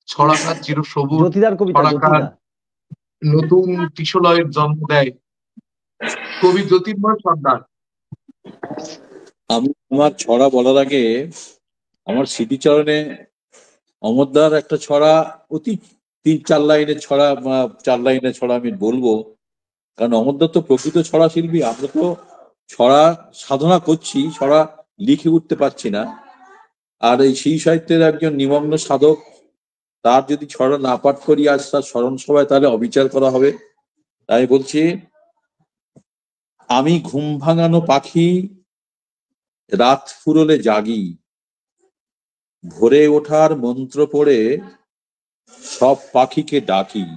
ছড়াকার চিরসবুজ, জ্যোতিদার কবিতা, ছড়াকার জ্যোতিদা। নতুন কিশলয়ের জন্ম দেয়, কবি জ্যোতির্ময় সর্দার। আমি আমার ছড়া বলার আগে আমার স্মৃতিচরণে অমরদার একটা ছড়া, অতি 3-4 লাইনের ছড়া, 4 লাইনের ছড়া আমি বলবো। কারণ অমরদা তো প্রকৃত ছড়া শিল্পী, আমরা তো ছড়া সাধনা করছি, ছড়া লিখে উঠতে পারছি না। আর এই শিশু সাহিত্যের একজন নিমগ্ন সাধক, তার যদি ছড়া না পাঠ করি আজ তার স্মরণ সভায়, তাহলে অবিচার করা হবে। তাই বলছি, আমি ঘুম ভাঙানো পাখি, রাত ফুরলে জাগি, ভোরে ওঠার মন্ত্র পড়ে সব পাখিকে ডাকি,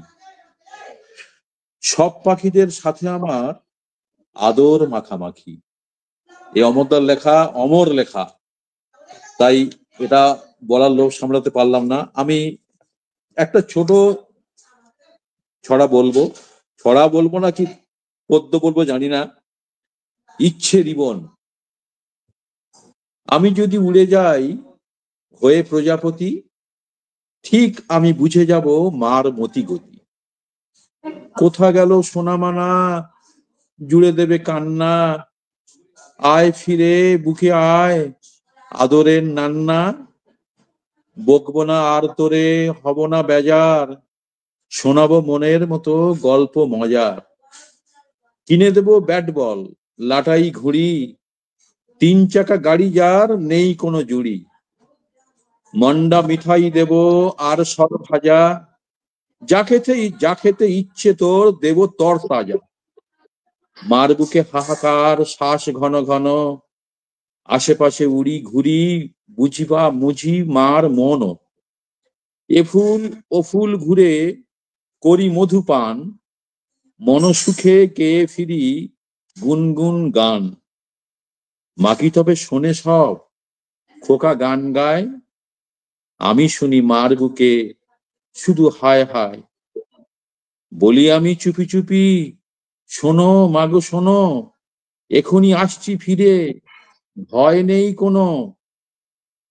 সব পাখিদের সাথে আমার আদর মাখামাখি। এই অমরদার লেখা, অমর লেখা, তাই এটা বলার লোভ সামলাতে পারলাম না। আমি একটা ছোট ছড়া বলবো, ছড়া বলবো না কি পদ্য বলবো জানি না। ইচ্ছে রিবন। আমি যদি উড়ে যাই হয়ে প্রজাপতি, ঠিক আমি বুঝে যাব মার মতি গতি। কোথা গেল সোনামানা, জুড়ে দেবে কান্না, আয় ফিরে বুকে আয় আদরের নান্না। বকবো না আর তোরে, হব না বেজার, শোনাবো মনের মতো গল্প মজার। কিনে দেবো ব্যাট বল, লাটাই ঘুড়ি, 3 চাকা গাড়ি যার নেই কোনো জুড়ি। মন্ডা মিঠাই দেব আর সব ভাজা, যা খেতে ইচ্ছে তোর দেব তর তাজা। মার বুকে হাহাকার, শ্বাস ঘন ঘন, আশেপাশে উড়ি ঘুরি, বুঝিবা মুঝি মার মন। এ ফুল ও ফুল ঘুরে করি মধুপান, মন সুখে গেয়ে ফিরি গুনগুন গান। মাকি তবে শোনে সব, খোকা গান গায়, আমি শুনি মার বুকে শুধু হায় হায়। বলি আমি চুপি চুপি, শোনো মাগো শোনো, এখনই আসছি ফিরে, ভয় নেই কোনো।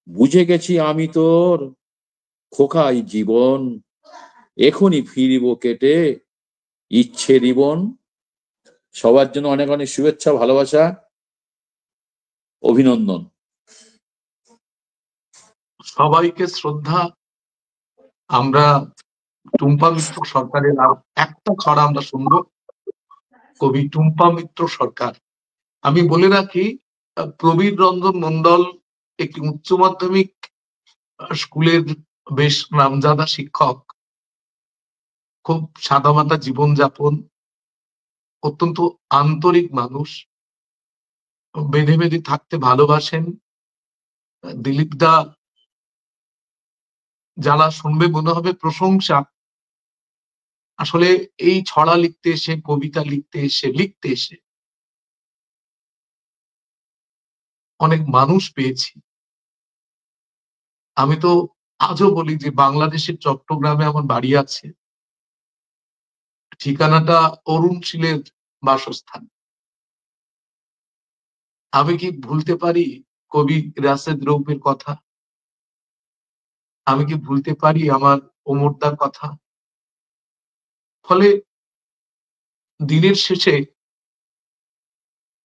বুঝে গেছি আমি তোর খোকাই জীবন, এখনই ফিরিব কেটে ইচ্ছে রিবন। সবার জন্য অনেক অনেক শুভেচ্ছা, ভালোবাসা, অভিনন্দন। সবাইকে শ্রদ্ধা। আমরা টুম্পা মিত্র সরকারের আর একটা ছড়া আমরা শুনবো, কবি টুম্পা মিত্র সরকার। আমি বলে রাখি, প্রবীর রঞ্জন মন্ডল একটি উচ্চ মাধ্যমিক স্কুলের বেশ নামজাদা শিক্ষক, খুব সাদামাটা জীবনযাপন, অত্যন্ত আন্তরিক মানুষ, বেঁধে বেঁধে থাকতে ভালোবাসেন। দিলীপ দা যারা শুনবে মনে হবে প্রশংসা। আসলে এই ছড়া লিখতে এসে, কবিতা লিখতে এসে অনেক মানুষ পেয়েছি। আমি তো আজও বলি যে বাংলাদেশের চট্টগ্রামে আমার বাড়ি আছে, ঠিকানাটা অরুণশীলের বাসস্থান। আমি কি ভুলতে পারি কবি রাশেদ রৌফের কথা? আমি কি ভুলতে পারি আমার ওমরদার কথা? ফলে দিনের শেষে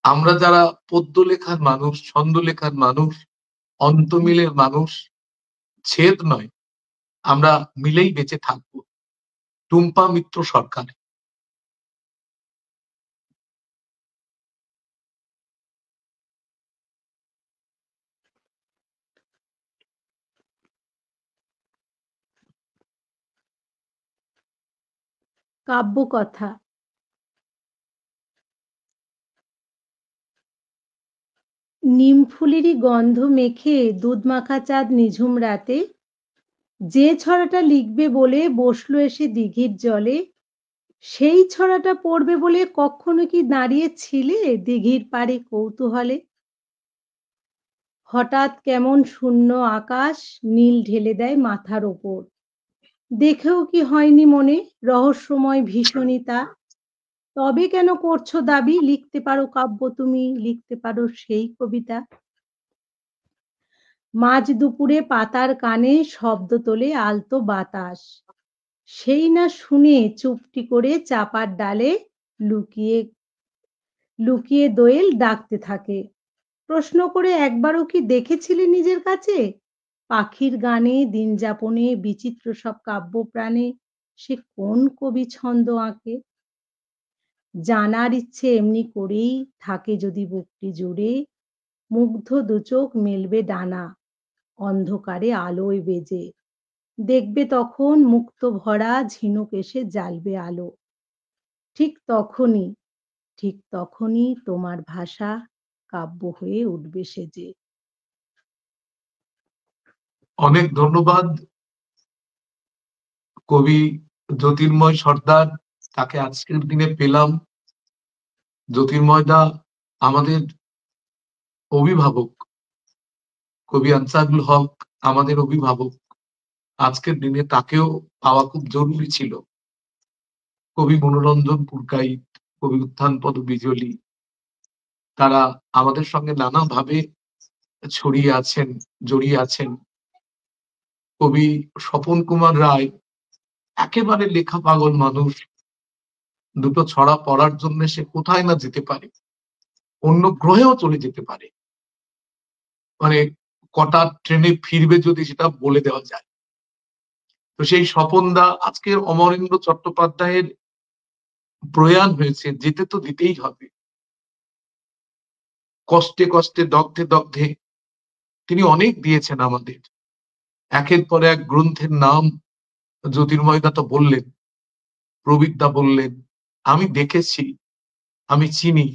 আমরা যারা পদ্য লেখার মানুষ, ছন্দ লেখার মানুষ, অন্তমিলের মানুষ, ছেদ নয়, আমরা মিলেই বেঁচে থাকবো। টুম্পা মিত্র সরকার। কাব্যকথা। নিমফুলেরই গন্ধ মেখে দুধ মাখা চাঁদ নিঝুম রাতে, যে ছড়াটা লিখবে বলে বসলো এসে দিঘির জলে, সেই ছড়াটা পড়বে বলে কখনো কি দাঁড়িয়েছিলে দিঘির পাড়ে কৌতূহলে? হঠাৎ কেমন শূন্য আকাশ নীল ঢেলে দেয় মাথার ওপর। দেখেও কি হয়নি মনে রহস্যময় ভীষণই তা? তবে কেন করছো দাবি লিখতে পারো কাব্য তুমি, লিখতে পারো সেই কবিতা? মাঝ দুপুরে পাতার কানে শব্দ তোলে আলতো বাতাস, সেই না শুনে চুপটি করে চাপার ডালে লুকিয়ে লুকিয়ে দোয়েল ডাকতে থাকে। প্রশ্ন করে একবারও কি দেখেছিলে নিজের কাছে? পাখির গানে দিন যাপনে বিচিত্র সব কাব্য প্রাণে সে কোন কবি ছন্দ আঁকে? জানার ইচ্ছে এমনি করেই থাকে যদি বুকটি জুড়ে, মুগ্ধ দুচোখ মেলবে ডানা অন্ধকারে আলোয় বেজে, দেখবে তখন মুক্ত ভরা ঝিনুক এসে জ্বালবে আলো। ঠিক তখনই ঠিক তখনই তোমার ভাষা কাব্য হয়ে উঠবে সেজে। অনেক ধন্যবাদ কবি জ্যোতির্ময় সর্দার, তাকে আজকের দিনে পেলাম। জ্যোতির্ময়দা আমাদের অভিভাবক, কবি আনসারুল হক আমাদের অভিভাবক, আজকের দিনে তাকেও পাওয়া খুব জরুরি ছিল। কবি মনোরঞ্জন পুরকাইত, কবি উত্থানপদ বিজলি, তারা আমাদের সঙ্গে নানাভাবে ছড়িয়ে আছেন, জড়িয়ে আছেন। কবি স্বপন কুমার রায় একেবারে লেখা পাগল মানুষ, দুটো ছড়া পড়ার জন্য সে কোথায় না যেতে পারে, অন্য গ্রহেও চলে যেতে পারে, মানে কটা ট্রেনে ফিরবে যদি সেটা বলে দেওয়া যায়। তো সেই স্বপনদা, আজকের অমরেন্দ্র চট্টোপাধ্যায়ের প্রয়াণ হয়েছে, যেতে তো দিতেই হবে। কষ্টে কষ্টে দগ্ধে দগ্ধে তিনি অনেক দিয়েছেন আমাদের। একের পর এক গ্রন্থের নাম জ্যোতির্ময়দা তো বললেন, প্রবীরদা বললেন, আমি দেখেছি, আমি চিনি।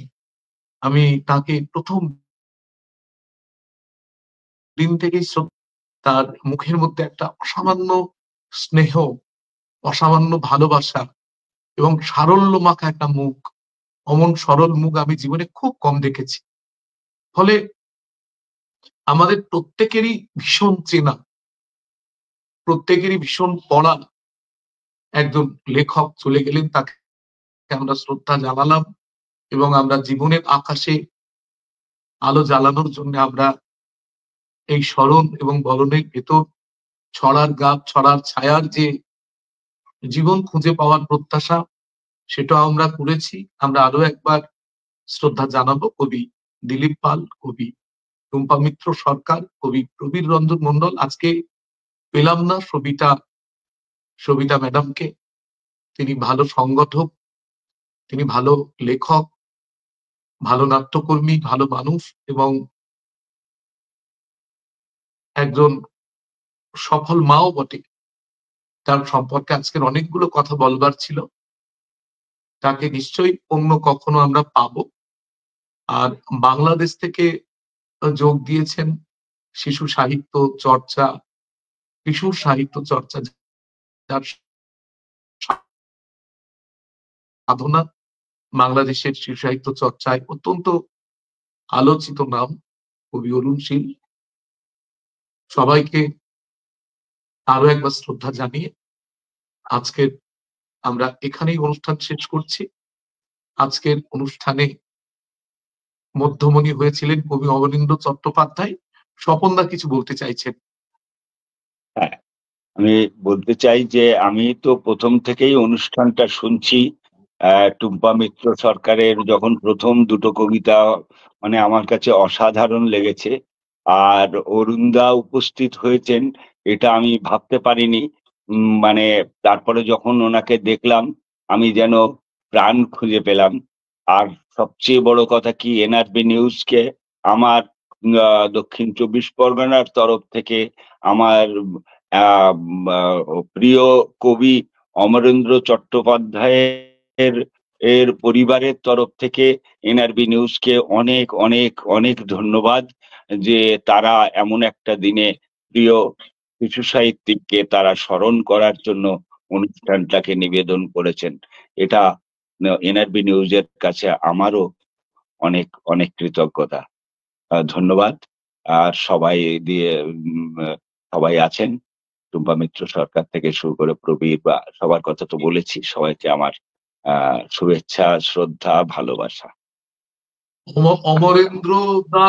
আমি তাকে প্রথম দিন থেকেই তার মুখের মধ্যে একটা অসামান্য স্নেহ, অসামান্য ভালোবাসা এবং সারল্য মাখা একটা মুখ, অমন সরল মুখ আমি জীবনে খুব কম দেখেছি। ফলে আমাদের প্রত্যেকেরই ভীষণ চেনা, প্রত্যেকেরই ভীষণ পড়া একজন লেখক চলে গেলেন, তাকে আমরা শ্রদ্ধা জানালাম এবং আমরা জীবনের আকাশে আলো জ্বালানোর জন্য আমরা এই স্মরণ এবং বরণের ভেতর ছড়ার গাছ, ছড়ার ছায়ার যে জীবন খুঁজে পাওয়ার প্রত্যাশা, সেটাও আমরা করেছি। আমরা আরো একবার শ্রদ্ধা জানাবো কবি দিলীপ পাল, কবি টুম্পা মিত্র সরকার, কবি প্রবীর রঞ্জন মন্ডল। আজকে পেলাম না সবিতা ম্যাডামকে, তিনি ভালো সংগঠক, তিনি ভালো লেখক, ভালো নাট্যকর্মী, ভালো মানুষ এবং একজন সফল মাও বটে। তার সম্পর্কে আজকের অনেকগুলো কথা বলবার ছিল, তাকে নিশ্চয়ই অন্য কখনো আমরা পাবো। আর বাংলাদেশ থেকে যোগ দিয়েছেন শিশু সাহিত্য চর্চা, কিশোর সাহিত্য চর্চা, যার সাধনা বাংলাদেশের শিশু সাহিত্য চর্চায় অত্যন্ত আলোচিত নাম, কবি অরুণ শীল। সবাইকে আরো একবার শ্রদ্ধা জানিয়ে আজকের আমরা এখানেই অনুষ্ঠান শেষ করছি। আজকের অনুষ্ঠানে মধ্যমণি হয়েছিলেন কবি অবনীন্দ্র চট্টোপাধ্যায়। স্বপনদা কিছু বলতে চাইছেন? হ্যাঁ, আমি বলতে চাই যে আমি তো প্রথম থেকেই অনুষ্ঠানটা শুনছি। টুম্পা মিত্র সরকারের যখন প্রথম দুটো কবিতা মানে আমার কাছে অসাধারণ লেগেছে, আর অরুণদা উপস্থিত হয়েছেন এটা আমি ভাবতে পারিনি। মানে তারপরে যখন ওনাকে দেখলাম আমি যেন প্রাণ খুঁজে পেলাম। আর সবচেয়ে বড় কথা কি, এনআরবি নিউজকে আমার দক্ষিণ 24 পরগনার তরফ থেকে আমার প্রিয় কবি অমরেন্দ্র চট্টোপাধ্যায়ের পরিবারের তরফ থেকে এনআরবি নিউজকে অনেক অনেক অনেক ধন্যবাদ, যে তারা এমন একটা দিনে প্রিয় শিশু সাহিত্যিককে তারা স্মরণ করার জন্য অনুষ্ঠানটাকে নিবেদন করেছেন। এটা এনআরবি নিউজের কাছে আমারও অনেক অনেক কৃতজ্ঞতা। ধন্যবাদ। আর সবাই আছেন, টুম্পা মিত্র সরকার থেকে শুরু করে প্রবীর বা সবার কথা তো বলেছি, সবাইকে আমার শুভেচ্ছা, শ্রদ্ধা, ভালোবাসা। অমরেন্দ্র দা